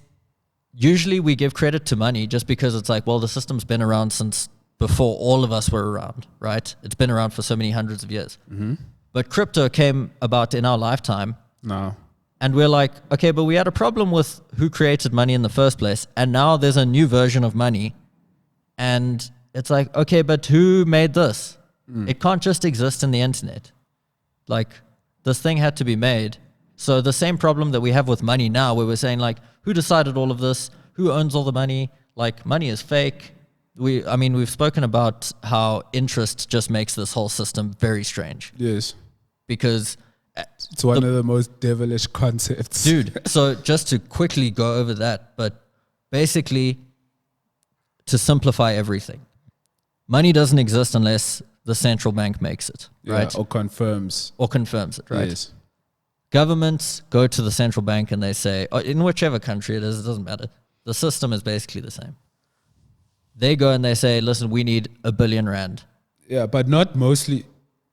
usually we give credit to money just because it's like, well, the system's been around since before all of us were around, right? It's been around for so many hundreds of years. Mm-hmm. But crypto came about in our lifetime. No. And we're like, okay, but we had a problem with who created money in the first place. And now there's a new version of money. And it's like, okay, but who made this? It can't just exist in the internet. Like, this thing had to be made. So the same problem that we have with money now, where we're saying, like, who decided all of this? Who owns all the money? Like, money is fake. We've spoken about how interest just makes this whole system very strange. Yes. Because it's one of the most devilish concepts. Dude, so just to quickly go over that, but basically, to simplify everything, money doesn't exist unless the central bank makes it, right? Or confirms. it, right? Yes. Governments go to the central bank and they say, in whichever country it is, it doesn't matter. The system is basically the same. They go and they say, listen, we need R1 billion. Yeah, but not mostly.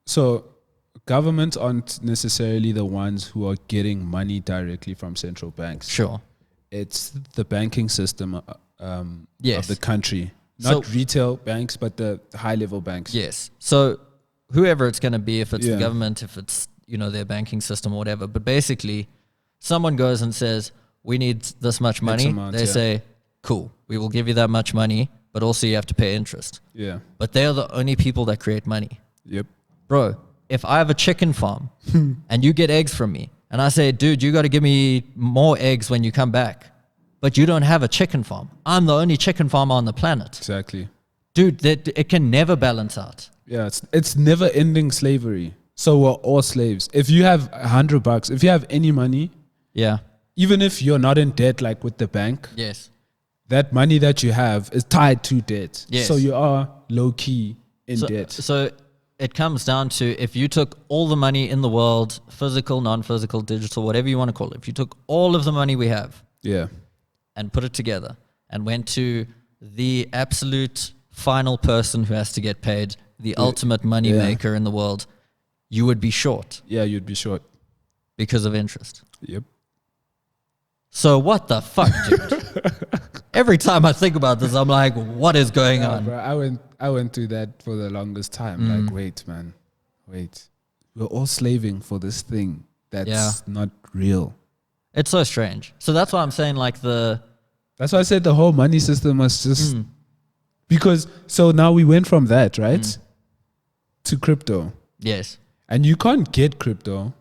So governments aren't necessarily the ones who are getting money directly from central banks. Sure. It's the banking system of the country. Not retail banks, but the high-level banks. Yes. So whoever it's going to be, if it's the government, if it's their banking system or whatever, but basically someone goes and says, we need this much money. They say, cool, we will give you that much money, but also you have to pay interest. Yeah. But they are the only people that create money. Yep. Bro, if I have a chicken farm and you get eggs from me and I say, dude, you got to give me more eggs when you come back, but you don't have a chicken farm. I'm the only chicken farmer on the planet. Exactly. Dude, it can never balance out. Yeah, it's never ending slavery. So we're all slaves. If you have $100, if you have any money, even if you're not in debt like with the bank, that money that you have is tied to debt. Yes. So you are low key in debt. So it comes down to, if you took all the money in the world, physical, non-physical, digital, whatever you want to call it, if you took all of the money we have, and put it together and went to the absolute final person who has to get paid, the ultimate money maker in the world, you would be short. Yeah, you'd be short. Because of interest. Yep. So what the fuck, dude? Every time I think about this, I'm like, what is going on? Bro, I went through that for the longest time. Like, wait. We're all slaving for this thing that's not real. It's so strange. So that's why I'm saying, like, that's why I said the whole money system was just because. So now we went from that, right, to crypto. Yes. And you can't get crypto.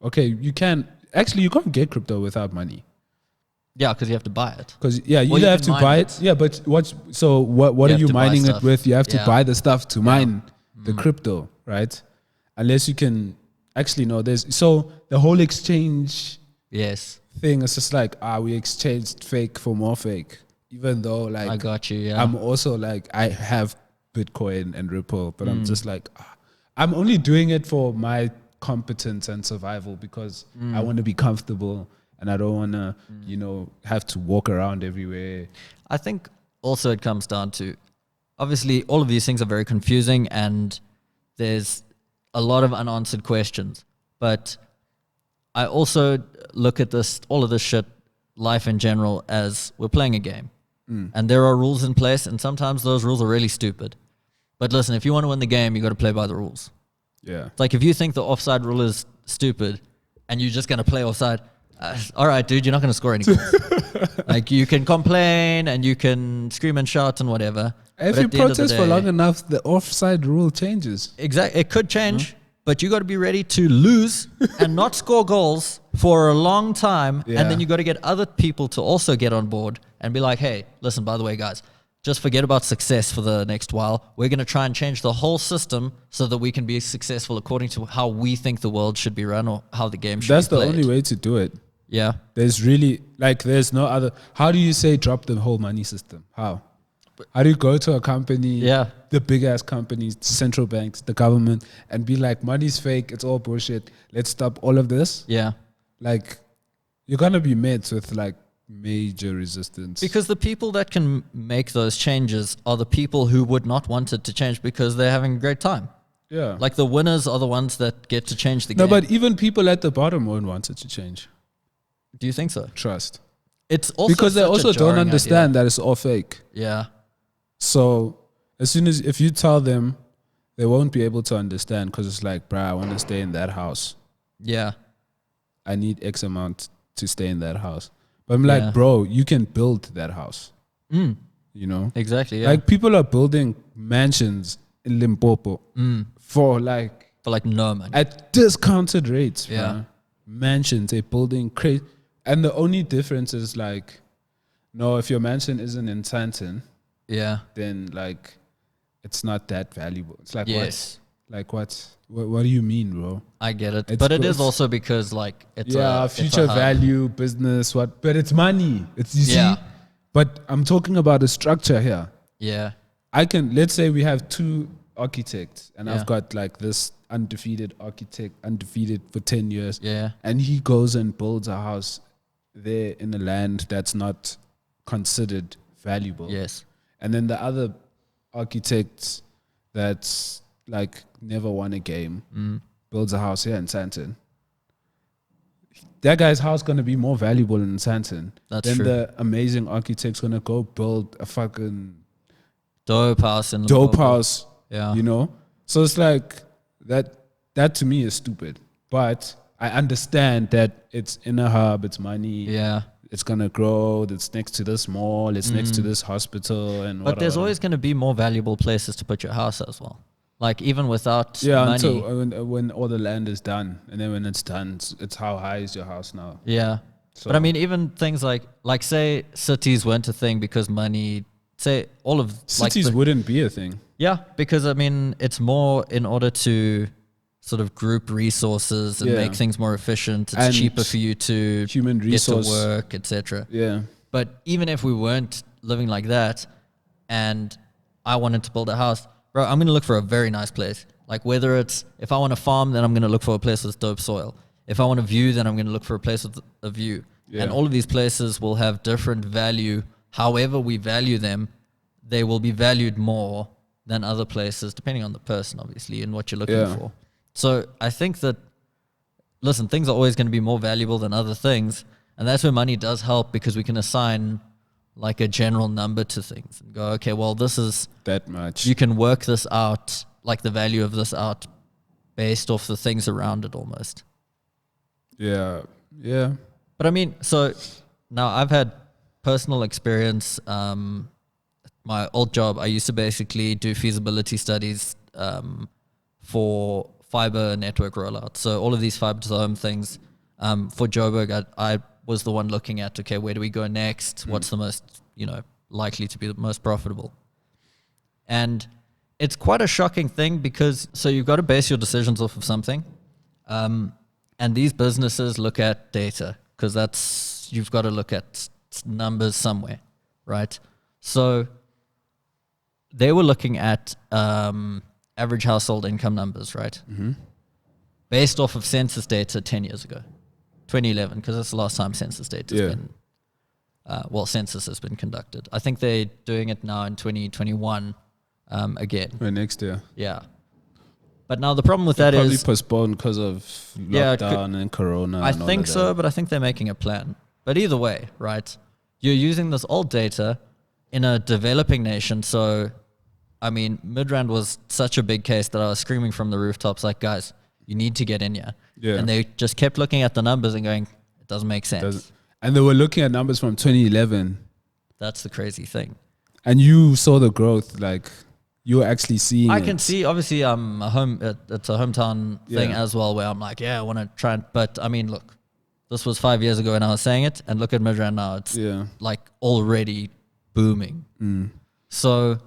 Okay, you can. Actually, you can't get crypto without money. Yeah, because you have to buy it. Because you either have to buy it. Yeah, but what are you mining it with? You have to buy the stuff to mine the crypto, right? Unless you can actually so the whole exchange thing is just like, we exchanged fake for more fake. Even though, like, I got you, I'm also like, I have Bitcoin and Ripple, but I'm just like, I'm only doing it for my competence and survival because I want to be comfortable and I don't want to, have to walk around everywhere. I think also it comes down to, obviously, all of these things are very confusing and there's a lot of unanswered questions. But I also look at all of this shit, life in general, as we're playing a game. And there are rules in place, and sometimes those rules are really stupid. But listen, if you want to win the game, you got to play by the rules. Yeah. It's like if you think the offside rule is stupid and you're just going to play offside, all right, dude, you're not going to score any goals. Like, you can complain and you can scream and shout and whatever. If you protest for long enough, the offside rule changes. Exactly. It could change, but you got to be ready to lose and not score goals for a long time. Yeah. And then you got to get other people to also get on board and be like, hey, listen, by the way, guys, just forget about success for the next while. We're going to try and change the whole system so that we can be successful according to how we think the world should be run or how the game should That's be played. the only way to do it. Yeah. There's really, there's no other. How do you say drop the whole money system? How do you go to a company, the big ass companies, central banks, the government, and be like, money's fake, it's all bullshit, let's stop all of this? Yeah. You're going to be met with major resistance. Because the people that can make those changes are the people who would not want it to change because they're having a great time. Yeah. Like, the winners are the ones that get to change the game. No, but even people at the bottom won't want it to change. Do you think so? Trust. It's also because they also don't understand that it's all fake. Yeah. So if you tell them, they won't be able to understand because it's like, bruh, I want to stay in that house. Yeah. I need X amount to stay in that house. But I'm like, bro, you can build that house. Exactly. Yeah. Like, people are building mansions in Limpopo for no money. At discounted rates. Yeah. Man. Mansions, they're building crazy. And the only difference is no, if your mansion isn't in Sandton, then it's not that valuable. It's like, yes. What do you mean, bro? I get it. But it is also because it's future value, business, but it's money. See? But I'm talking about a structure here. Yeah. Let's say we have two architects and I've got this undefeated architect, undefeated for 10 years. Yeah. And he goes and builds a house there in a land that's not considered valuable. Yes. And then the other architect that's never won a game builds a house here in Sandton. That guy's house going to be more valuable in Sandton than the amazing architect's going to go build a fucking dope house in dope house. Yeah. So it's that to me is stupid. But I understand that it's in a hub, it's money. Yeah. It's going to grow. It's next to this mall. It's next to this hospital. But there's always going to be more valuable places to put your house as well. Even without money. Until when all the land is done. And then when it's done, it's how high is your house now? Yeah. So. But I mean, even things like say cities weren't a thing because money, say all of... Cities wouldn't be a thing. Yeah, because I mean, it's more in order to sort of group resources and make things more efficient. It's cheaper for you to human resource get to work, etc. Yeah. But even if we weren't living like that and I wanted to build a house, bro, I'm going to look for a very nice place. Whether it's, if I want to farm, then I'm going to look for a place with dope soil. If I want a view, then I'm going to look for a place with a view. Yeah. And all of these places will have different value. However we value them, they will be valued more than other places, depending on the person, obviously, and what you're looking for. So I think that, listen, things are always going to be more valuable than other things. And that's where money does help, because we can assign a general number to things and go, okay, well, this is that much. You can work this out, the value of this out based off the things around it almost. Yeah. Yeah. But I mean, so now I've had personal experience. My old job, I used to basically do feasibility studies for fiber network rollout. So all of these fiber to the home things. For Joburg, I was the one looking at, okay, where do we go next? What's the most, likely to be the most profitable? And it's quite a shocking thing, because so you've got to base your decisions off of something. And these businesses look at data, because you've got to look at numbers somewhere, right? So they were looking at average household income numbers, right? Mm-hmm. Based off of census data 10 years ago, 2011, because that's the last time census data has been, census has been conducted. I think they're doing it now in 2021 again. Right, next year. Yeah. But now the problem with that probably is postponed because of lockdown and corona. I think so, but I think they're making a plan. But either way, right? You're using this old data in a developing nation. So, I mean, Midrand was such a big case that I was screaming from the rooftops, like, guys, you need to get in here. Yeah. And they just kept looking at the numbers and going, it doesn't make sense. And they were looking at numbers from 2011. That's the crazy thing. And you saw the growth, like you were actually seeing I can see, obviously, it's a hometown thing as well, where I'm like, I want to try and, but I mean, look, this was 5 years ago when I was saying it, and look at Midrand now. It's like already booming. So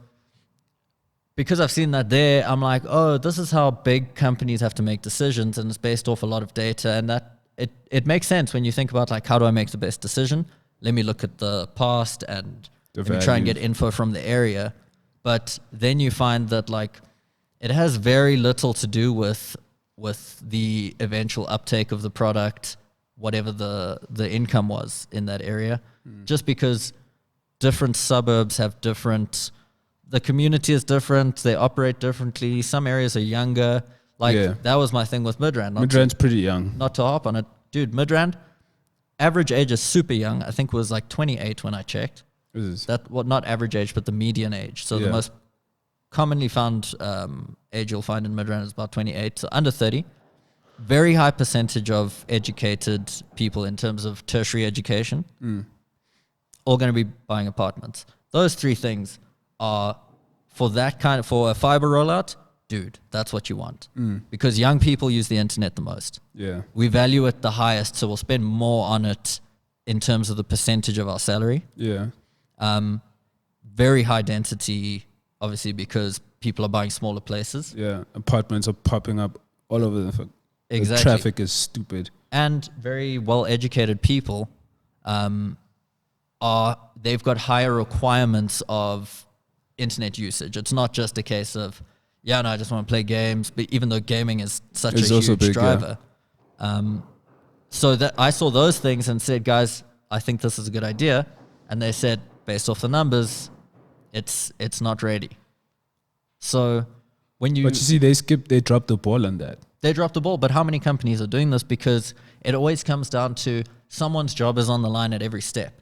because I've seen that there, I'm like, oh, this is how big companies have to make decisions, and it's based off a lot of data, and that it makes sense when you think about, like, how do I make the best decision? Let me look at the past and let me try and get info from the area. But then you find that, like, it has very little to do with the eventual uptake of the product, whatever the income was in that area, just because different suburbs have different, the community is different, they operate differently, some areas are younger. Like, that was my thing with Midrand. Midrand's pretty young. Not to hop on it. Dude, Midrand, average age is super young. I think it was like 28 when I checked. Not average age, but the median age. So the most commonly found age you'll find in Midrand is about 28, so under 30. Very high percentage of educated people in terms of tertiary education, all going to be buying apartments. Those three things are, for a fiber rollout, dude, that's what you want. Because young people use the internet the most. Yeah. We value it the highest, so we'll spend more on it in terms of the percentage of our salary. Yeah. Very high density, obviously, because people are buying smaller places. Yeah. Apartments are popping up all over the Exactly. The traffic is stupid. And very well-educated people they've got higher requirements of internet usage. It's not just a case of, I just want to play games, but even though gaming is such a huge driver. So that I saw those things and said, guys, I think this is a good idea. And they said, based off the numbers, it's not ready. So when you... But you see, they dropped the ball on that. They dropped the ball, but how many companies are doing this? Because it always comes down to someone's job is on the line at every step.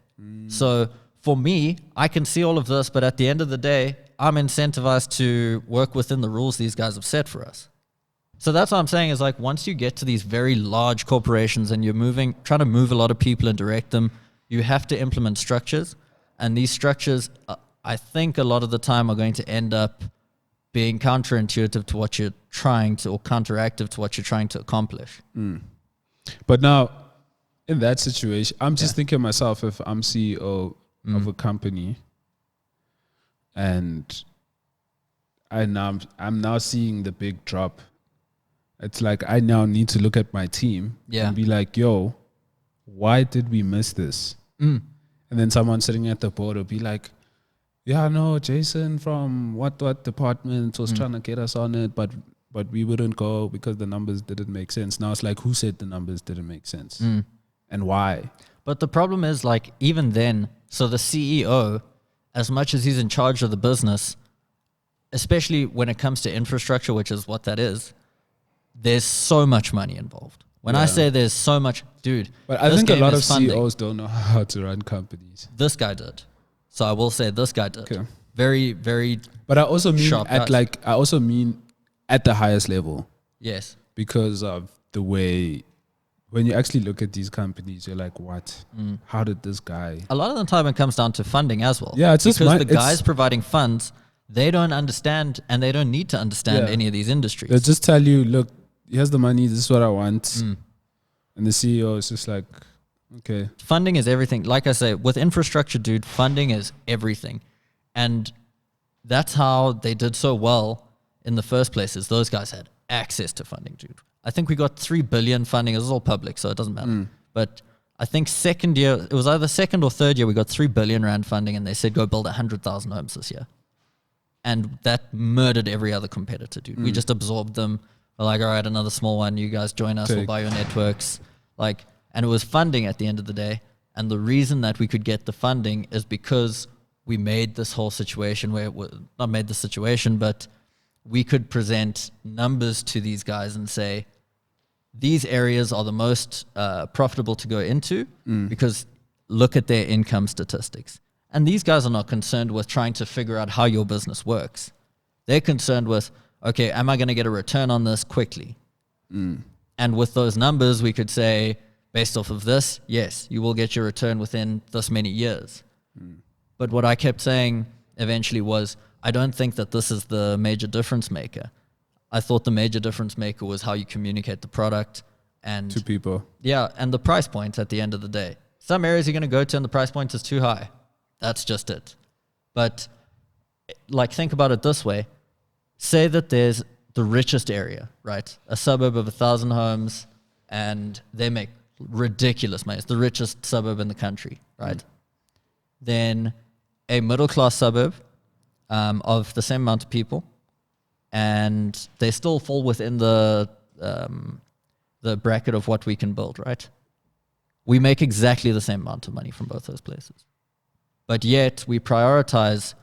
So for me, I can see all of this, but at the end of the day, I'm incentivized to work within the rules these guys have set for us. So that's what I'm saying is, like, once you get to these very large corporations and you're trying to move a lot of people and direct them, you have to implement structures. And these structures, I think a lot of the time are going to end up being counterintuitive to what you're trying to, or counteractive to what you're trying to accomplish. But now, in that situation, I'm just thinking myself, if I'm CEO of a company and I'm now seeing the big drop, it's like I now need to look at my team and be like, yo, why did we miss this? And then someone sitting at the board will be like, Jason from what department was trying to get us on it, but we wouldn't go because the numbers didn't make sense. Now it's like, who said the numbers didn't make sense? And why? But the problem is, like, even then, so the CEO, as much as he's in charge of the business, especially when it comes to infrastructure, which is what that is, there's so much money involved. When I say there's so much, dude. But I think a lot of CEOs don't know how to run companies. This guy did. So I will say this guy did. Okay. Very, very. But I also mean at the highest level. Yes. Because of the way, when you actually look at these companies, you're like, what? How did this guy? A lot of the time it comes down to funding as well. Yeah, it's just because the guys providing funds, they don't understand and they don't need to understand any of these industries. They'll just tell you, look, here's the money, this is what I want. And the CEO is just like, okay. Funding is everything. Like I say, with infrastructure, dude, funding is everything. And that's how they did so well in the first place, is those guys had access to funding, dude. I think we got 3 billion funding. It was all public, so it doesn't matter. But I think second year, it was either second or third year, we got 3 billion rand funding, and they said, go build 100,000 homes this year. And that murdered every other competitor, dude. We just absorbed them. We're like, all right, another small one. You guys join us. We'll buy your networks. Like, and it was funding at the end of the day. And the reason that we could get the funding is because we made this whole situation where not made the situation, but we could present numbers to these guys and say, these areas are the most profitable to go into because look at their income statistics. And these guys are not concerned with trying to figure out how your business works. They're concerned with, okay, am I going to get a return on this quickly? And with those numbers, we could say, based off of this, yes, you will get your return within this many years. But what I kept saying eventually was, I don't think that this is the major difference maker. I thought the major difference maker was how you communicate the product and to people. Yeah, and the price point at the end of the day. Some areas you're going to go to and the price point is too high. That's just it. But like, think about it this way. Say that there's the richest area, right? A suburb of 1,000 homes, and they make ridiculous money. It's the richest suburb in the country, right? Then a middle-class suburb of the same amount of people, and they still fall within the bracket of what we can build, right? We make exactly the same amount of money from both those places. But yet we prioritize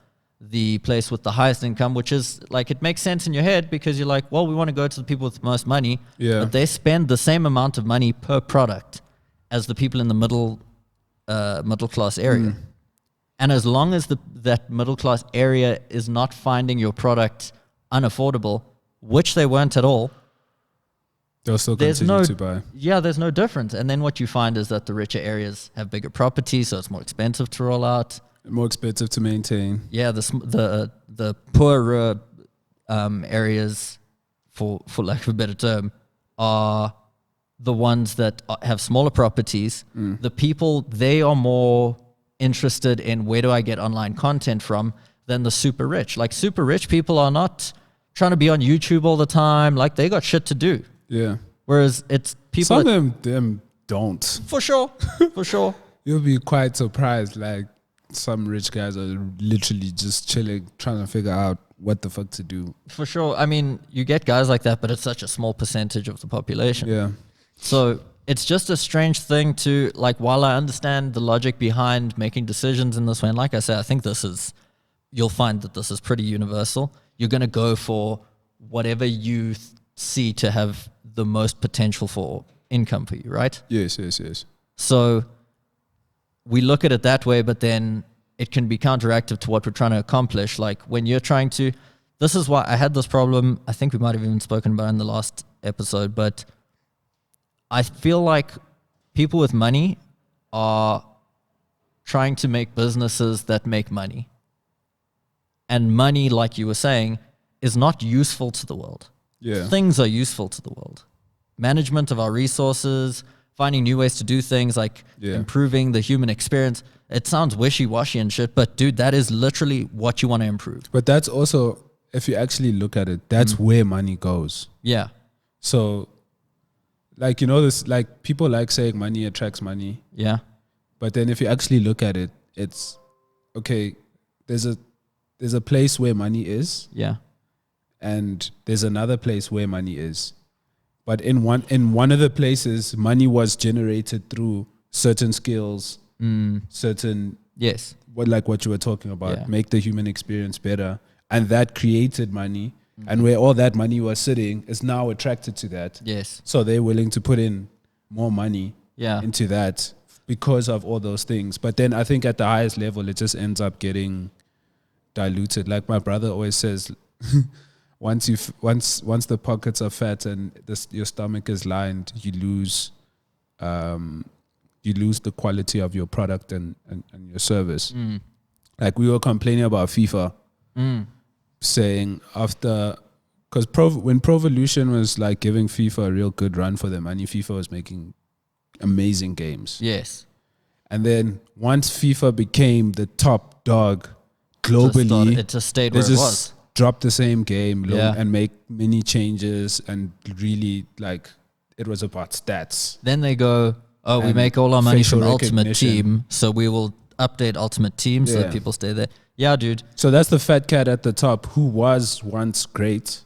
the place with the highest income, which is like, it makes sense in your head because you're like, well, we want to go to the people with the most money, but they spend the same amount of money per product as the people in the middle class area. And as long as that middle class area is not finding your product unaffordable, which they weren't at all, they'll still continue to buy. Yeah, there's no difference. And then what you find is that the richer areas have bigger properties, so it's more expensive to roll out. More expensive to maintain. Yeah, the poorer areas, for lack of a better term, are the ones that have smaller properties. The people, they are more interested in where do I get online content from than the super rich. Like, super rich people are not trying to be on YouTube all the time. Like, they got shit to do. Yeah. Whereas it's people. Some of them don't. For sure. For sure. You'll be quite surprised. Like, some rich guys are literally just chilling, trying to figure out what the fuck to do. For sure. I mean, you get guys like that, but it's such a small percentage of the population. Yeah. So it's just a strange thing to, like, while I understand the logic behind making decisions in this way, and like I said, I think you'll find that this is pretty universal. You're going to go for whatever you see to have the most potential for income for you, right? Yes. So we look at it that way, but then it can be counteractive to what we're trying to accomplish. Like, when you're trying to, this is why I had this problem, I think we might have even spoken about it in the last episode, but I feel like people with money are trying to make businesses that make money. And money, like you were saying, is not useful to the world. Yeah. Things are useful to the world. Management of our resources, finding new ways to do things, like improving the human experience. It sounds wishy-washy and shit, but dude, that is literally what you want to improve. But that's also, if you actually look at it, that's where money goes. Yeah. So, like, you know, this, like, people like saying money attracts money. Yeah. But then if you actually look at it, it's, okay, there's a place where money is. Yeah. And there's another place where money is. But in one of the places, money was generated through certain skills, certain what you were talking about, make the human experience better, and that created money. And where all that money was sitting is now attracted to that. Yes. So they're willing to put in more money into that because of all those things. But then I think at the highest level, it just ends up getting diluted. Like my brother always says. Once the pockets are fat and your stomach is lined, you lose the quality of your product and your service. Like, we were complaining about FIFA, saying because when Provolution was like giving FIFA a real good run for their money, FIFA was making amazing games. Yes. And then once FIFA became the top dog globally, it just stayed where it was. Drop the same game and make many changes, and really, like, it was about stats. Then they go, we make all our money from Ultimate Team, so we will update Ultimate Team so that people stay there. Yeah, dude. So that's the fat cat at the top who was once great,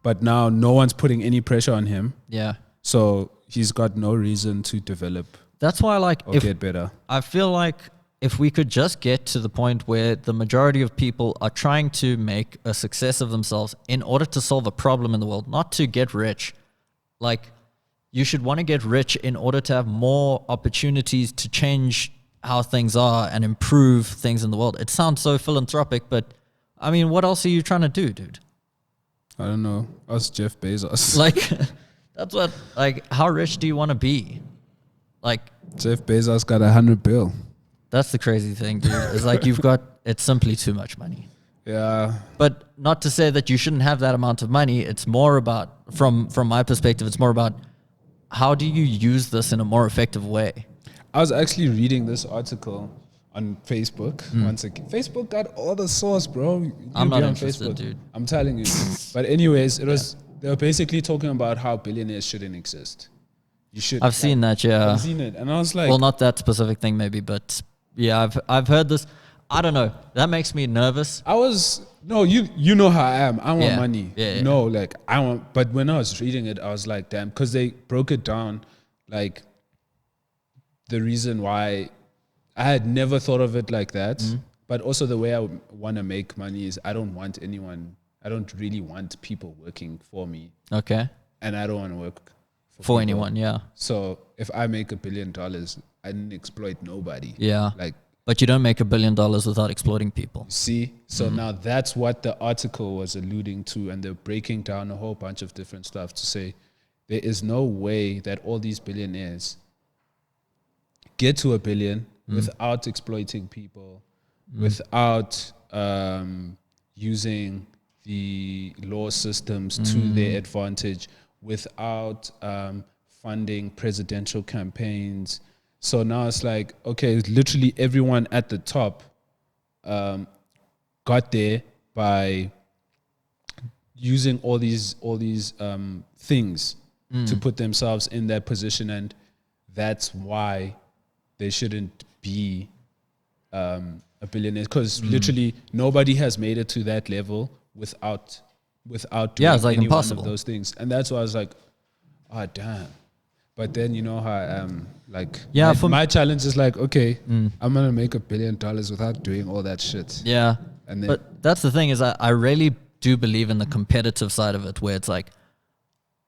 but now no one's putting any pressure on him. Yeah. So he's got no reason to develop. That's why, like, or get better. I feel like if we could just get to the point where the majority of people are trying to make a success of themselves in order to solve a problem in the world, not to get rich. Like, you should want to get rich in order to have more opportunities to change how things are and improve things in the world. It sounds so philanthropic, but I mean, what else are you trying to do, dude? I don't know. Us Jeff Bezos. Like, that's what, like, how rich do you want to be? Like, Jeff Bezos got $100 billion. That's the crazy thing, dude. It's like it's simply too much money. Yeah. But not to say that you shouldn't have that amount of money. It's more about, from my perspective, it's more about how do you use this in a more effective way? I was actually reading this article on Facebook. Once again, Facebook got all the source, bro. I'm not interested, dude. I'm telling you. But anyways, they were basically talking about how billionaires shouldn't exist. You should. I've seen that, yeah. I've seen it, and I was like, well, not that specific thing, maybe, but yeah, I've heard this. I don't know. That makes me nervous. You know how I am. I want money. Yeah. No, like I want. But when I was reading it, I was like, damn, because they broke it down, like the reason why I had never thought of it like that. But also the way I want to make money is I don't want anyone. I don't really want people working for me. Okay. And I don't want to work for anyone. Yeah. So if I make $1 billion, I didn't exploit nobody. Yeah. Like. But you don't make $1 billion without exploiting people. See? So now that's what the article was alluding to, and they're breaking down a whole bunch of different stuff to say there is no way that all these billionaires get to $1 billion without exploiting people, without using the law systems to their advantage, without funding presidential campaigns. So now it's like, okay, literally everyone at the top got there by using all these things to put themselves in that position, and that's why they shouldn't be a billionaire, because literally nobody has made it to that level without doing it's like any impossible. one of those things. And that's why I was like, oh damn. But then you know how I am. Like, my challenge is like, okay, I'm gonna make $1 billion without doing all that shit. Yeah. And then, but that's the thing, is I really do believe in the competitive side of it, where it's like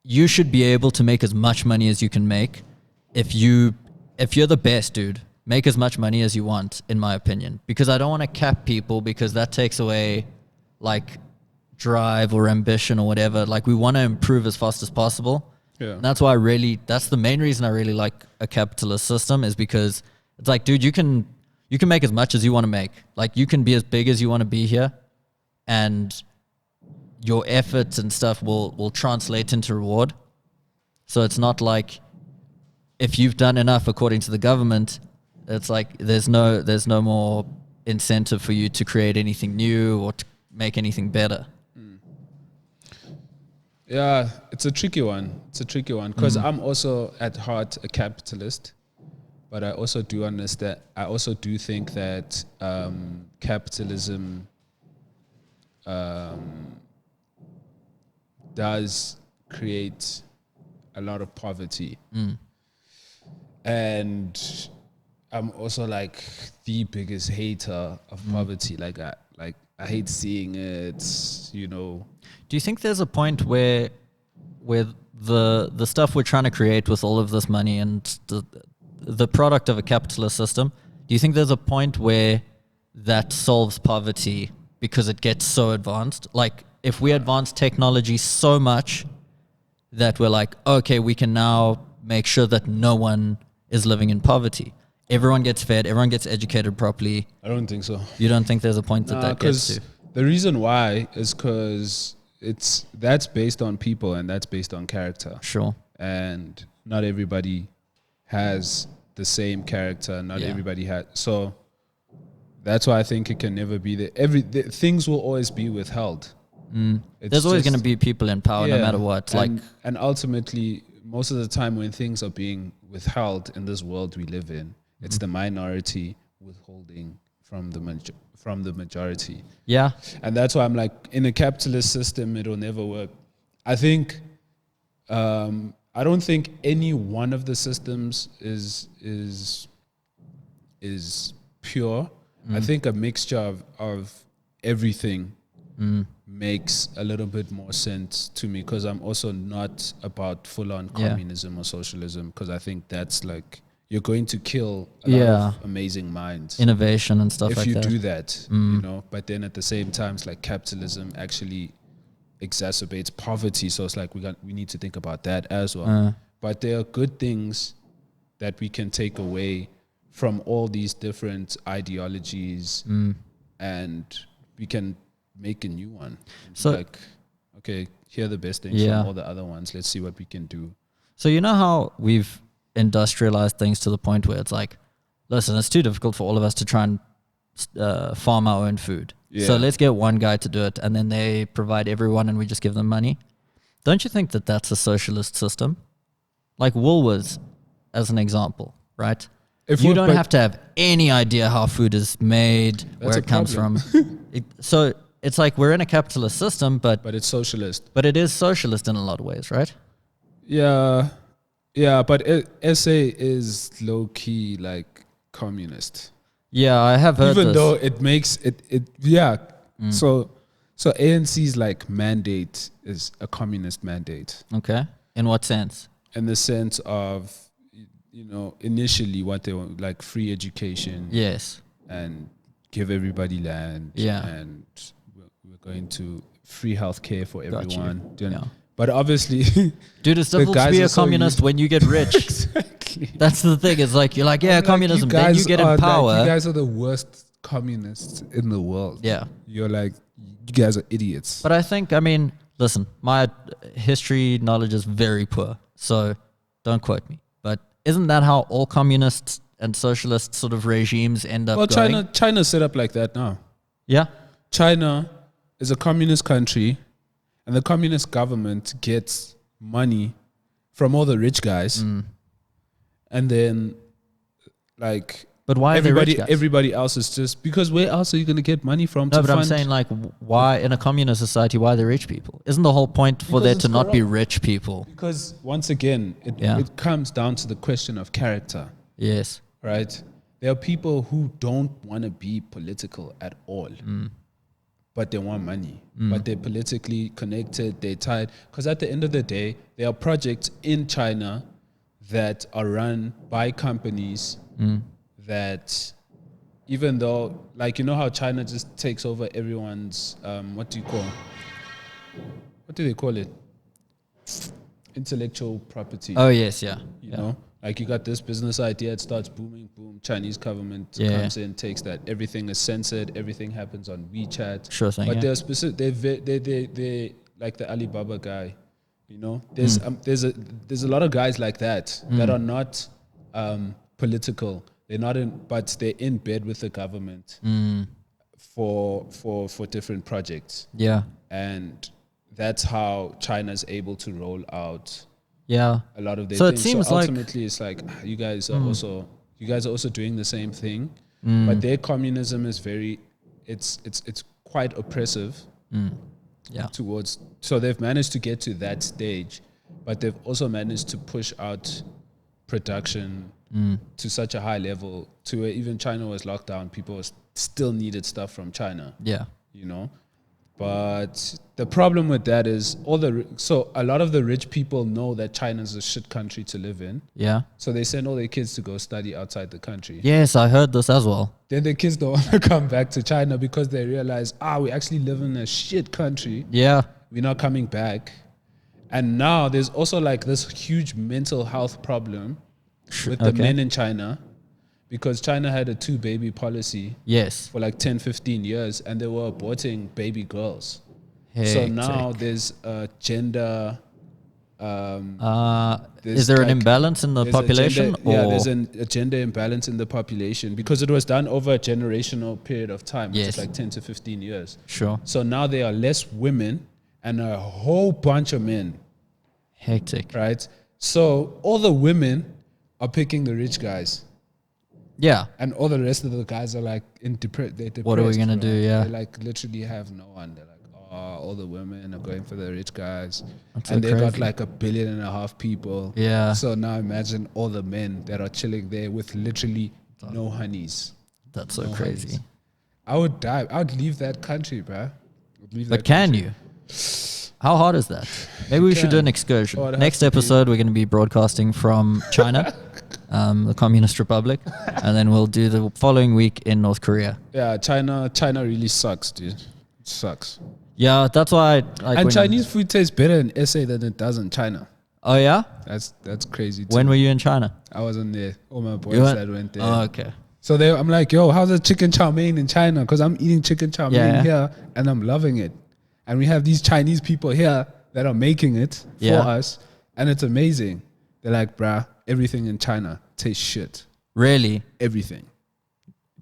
you should be able to make as much money as you can make. If you're the best, dude, make as much money as you want, in my opinion. Because I don't want to cap people, because that takes away like drive or ambition or whatever. Like, we want to improve as fast as possible. yeah. And that's why that's the main reason I really like a capitalist system, is because it's like, dude, you can make as much as you want to make. Like, you can be as big as you want to be here, and your efforts and stuff will translate into reward. So it's not like if you've done enough according to the government, it's like there's no more incentive for you to create anything new or to make anything better. Yeah, it's a tricky one. Because I'm also at heart a capitalist, but I also do understand. I also do think that capitalism does create a lot of poverty, and I'm also like the biggest hater of poverty. Like I hate seeing it. You know. Do you think there's a point where the stuff we're trying to create with all of this money and the product of a capitalist system, do you think there's a point where that solves poverty because it gets so advanced? Like, if we advance technology so much that we're like, okay, we can now make sure that no one is living in poverty. Everyone gets fed, everyone gets educated properly. I don't think so. You don't think there's a point that gets to? The reason why is because that's based on people and that's based on character. Sure. And not everybody has the same character. Not everybody has. So that's why I think it can never be there. Things will always be withheld. There's always going to be people in power, no matter what. And ultimately, most of the time when things are being withheld in this world we live in, it's the minority withholding from the majority. Yeah. And that's why I'm like, in a capitalist system, it'll never work. I think, I don't think any one of the systems is pure. I think a mixture of everything makes a little bit more sense to me, because I'm also not about full-on communism or socialism, because I think that's like, you're going to kill a lot of amazing minds, innovation and stuff if like you that. do that, you know. But then at the same time, it's like capitalism actually exacerbates poverty, so it's like we need to think about that as well. But there are good things that we can take away from all these different ideologies, and we can make a new one. So, like, okay, here are the best things from all the other ones. Let's see what we can do. So you know how we've industrialized things to the point where it's like, listen, it's too difficult for all of us to try and farm our own food. Yeah. So let's get one guy to do it, and then they provide everyone, and we just give them money. Don't you think that that's a socialist system? Like Woolworths, as an example, right? If you don't have to have any idea how food is made, where it comes from. So it's like we're in a capitalist system, but it's socialist. But it is socialist in a lot of ways, right? Yeah, but SA is low key like communist. Yeah, I have heard Even this. though it makes it. So ANC's like mandate is a communist mandate. Okay. In what sense? In the sense of, you know, initially what they want, like free education. Yes. And give everybody land. Yeah. And we're going to free healthcare for everyone. Yeah. But obviously, dude, it's difficult to be a communist when you get rich. Exactly. That's the thing. It's like, you're like, yeah, communism. Then you get in power. Like, you guys are the worst communists in the world. Yeah. You're like, you guys are idiots. But I think, I mean, listen, my history knowledge is very poor, so don't quote me. But isn't that how all communists and socialist sort of regimes end up going? Well, China's set up like that now. Yeah. China is a communist country, and the communist government gets money from all the rich guys. And then, like, but why everybody else is just, because where else are you going to get money from? No, but I'm saying, like, why in a communist society, why are they rich people? Isn't the whole point for there to not be rich people? Because once again, it comes down to the question of character. Yes. Right? There are people who don't want to be political at all. But they want money. But they're politically connected, they're tied. Because at the end of the day, there are projects in China that are run by companies that, even though, like, you know how China just takes over everyone's, what do they call it? Intellectual property. Oh, yes, yeah. You know? Like, you got this business idea, it starts booming, boom, Chinese government comes in, takes that, everything is censored, everything happens on WeChat. Sure thing. But they're specific, they like the Alibaba guy, you know? There's a lot of guys like that that are not political. They're not in, but they're in bed with the government for different projects. Yeah. And that's how China's able to roll out a lot of their things. It seems ultimately it's like you guys are also doing the same thing, but their communism is it's quite oppressive towards, so they've managed to get to that stage, but they've also managed to push out production to such a high level to where even China was locked down, people still needed stuff from China. Yeah. You know? But the problem with that is so a lot of the rich people know that China's a shit country to live in. Yeah. So they send all their kids to go study outside the country. Yes, I heard this as well. Then the kids don't want to come back to China because they realize, we actually live in a shit country. Yeah. We're not coming back. And now there's also like this huge mental health problem with the men in China, because China had a 2-baby policy for like 10, 15 years, and they were aborting baby girls. So now there's a gender... is there an imbalance in the population? There's a gender imbalance in the population because it was done over a generational period of time, which is like 10 to 15 years. Sure. So now there are less women and a whole bunch of men. Hectic. Right? So all the women are picking the rich guys. Yeah. And all the rest of the guys are like they're depressed. What are we gonna do? Yeah. They like literally have no one. They're like, oh, all the women are going for the rich guys. That's and so they got crazy. like 1.5 billion people. Yeah. So now imagine all the men that are chilling there with literally no honeys. That's so No crazy. honeys. I would die. I would leave that country, bruh. But can you? How hard is that? Maybe we should do an excursion. Oh, Next episode, we're going to be broadcasting from China, the Communist Republic, and then we'll do the following week in North Korea. Yeah, China really sucks, dude. It sucks. Yeah, that's why. And Chinese food tastes better in SA than it does in China. Oh yeah? That's crazy too. When were you in China? I wasn't there. All my boys that went there. Oh, okay. So I'm like, yo, how's the chicken chow mein in China? Because I'm eating chicken chow mein here and I'm loving it. And we have these Chinese people here that are making it for us. And it's amazing. They're like, bruh, everything in China tastes shit. Really? Everything.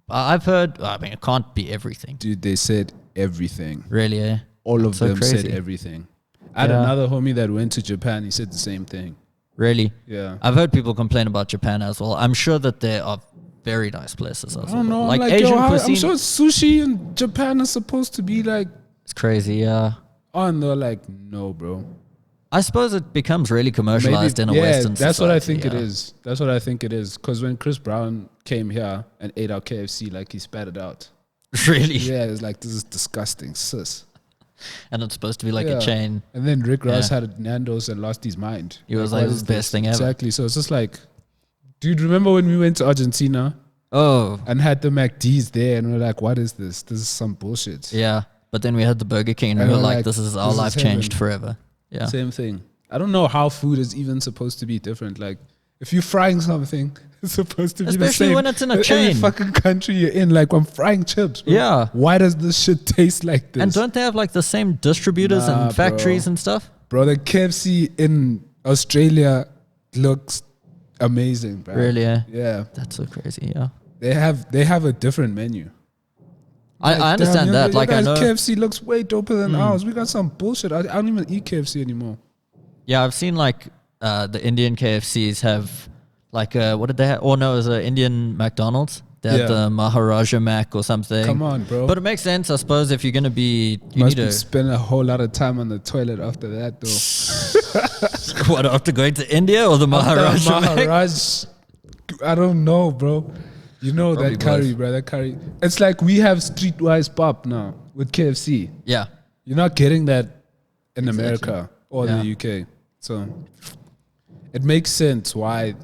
I've heard, I mean, it can't be everything. Dude, they said everything. Really, eh? All of them crazy. said everything. I had another homie that went to Japan. He said the same thing. Really? Yeah. I've heard people complain about Japan as well. I'm sure that there are very nice places as well. I don't know. Like I'm Asian cuisine. I'm sure sushi in Japan is supposed to be like, it's crazy, yeah. oh, and they're like, no, bro. I suppose it becomes really commercialized in a Western society. That's what I think it is. That's what I think it is. Because when Chris Brown came here and ate our KFC, like he spat it out. Really? Yeah, it was like, this is disgusting, sis. And it's supposed to be like a chain. And then Rick Ross had Nando's and lost his mind. He was like, this is the best thing ever. Exactly. So it's just like, dude, remember when we went to Argentina? Oh. And had the McD's there and we're like, what is this? This is some bullshit. Yeah. But then we had the Burger King and we were like, this is our life changed forever. Yeah. Same thing. I don't know how food is even supposed to be different. Like, if you're frying something, it's supposed to be the same. Especially when it's in a chain. Every fucking country you're in, like, I'm frying chips, bro. Yeah. Why does this shit taste like this? And don't they have like the same distributors and factories and stuff? Bro, the KFC in Australia looks amazing, bro. Really? Yeah. That's so crazy, yeah. They have a different menu. I understand that. Like, I know KFC looks way doper than ours. We got some bullshit. I don't even eat KFC anymore. Yeah, I've seen like the Indian KFCs have like what did they have? Oh no, it was an Indian McDonald's. They had the Maharaja Mac or something. Come on, bro. But it makes sense, I suppose, if you're gonna be you Must need be to spend a whole lot of time on the toilet after that, though. what, after going to India or the Maharaja Mac? Maharaj, I don't know, bro. You know Probably that curry, both. bro. That curry. It's like we have streetwise pop now with KFC. Yeah. You're not getting that in Exactly. America or the UK. So it makes sense why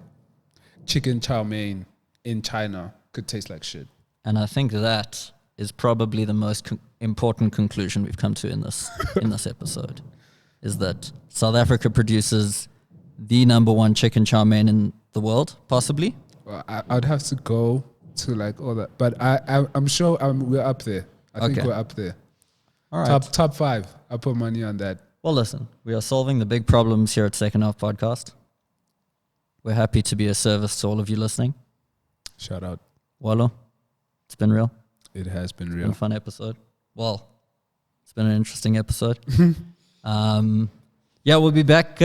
chicken chow mein in China could taste like shit. And I think that is probably the most important conclusion we've come to in this episode, is that South Africa produces the #1 chicken chow mein in the world, possibly. Well, I'd have to go to like all that, but I'm sure we're up there. I think we're up there. All right. Top 5. I put money on that. Well, listen, we are solving the big problems here at Second Half Podcast. We're happy to be a service to all of you listening. Shout out. Walo, it's been real. It has been It's been real. a fun episode. Well, it's been an interesting episode. Yeah, we'll be back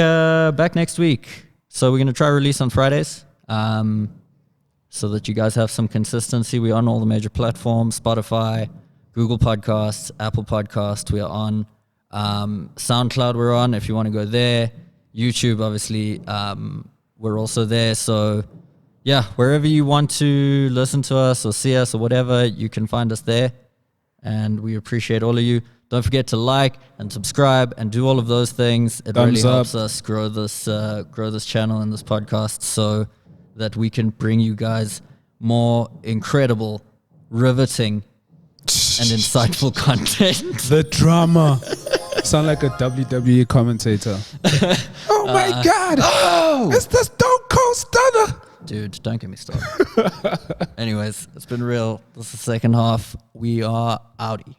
next week. So we're going to try release on Fridays so that you guys have some consistency. We're on all the major platforms, Spotify, Google Podcasts, Apple Podcasts. We are on SoundCloud. We're on if you want to go there. YouTube, obviously, we're also there. So, yeah, wherever you want to listen to us or see us or whatever, you can find us there. And we appreciate all of you. Don't forget to like and subscribe and do all of those things. It really helps us grow this channel and this podcast so that we can bring you guys more incredible, riveting, and insightful content. The drama. Sound like a WWE commentator. Oh my God. Oh! It's the Stone Cold Stunner. Dude, don't get me started. Anyways, it's been real. This is the second half. We are outie.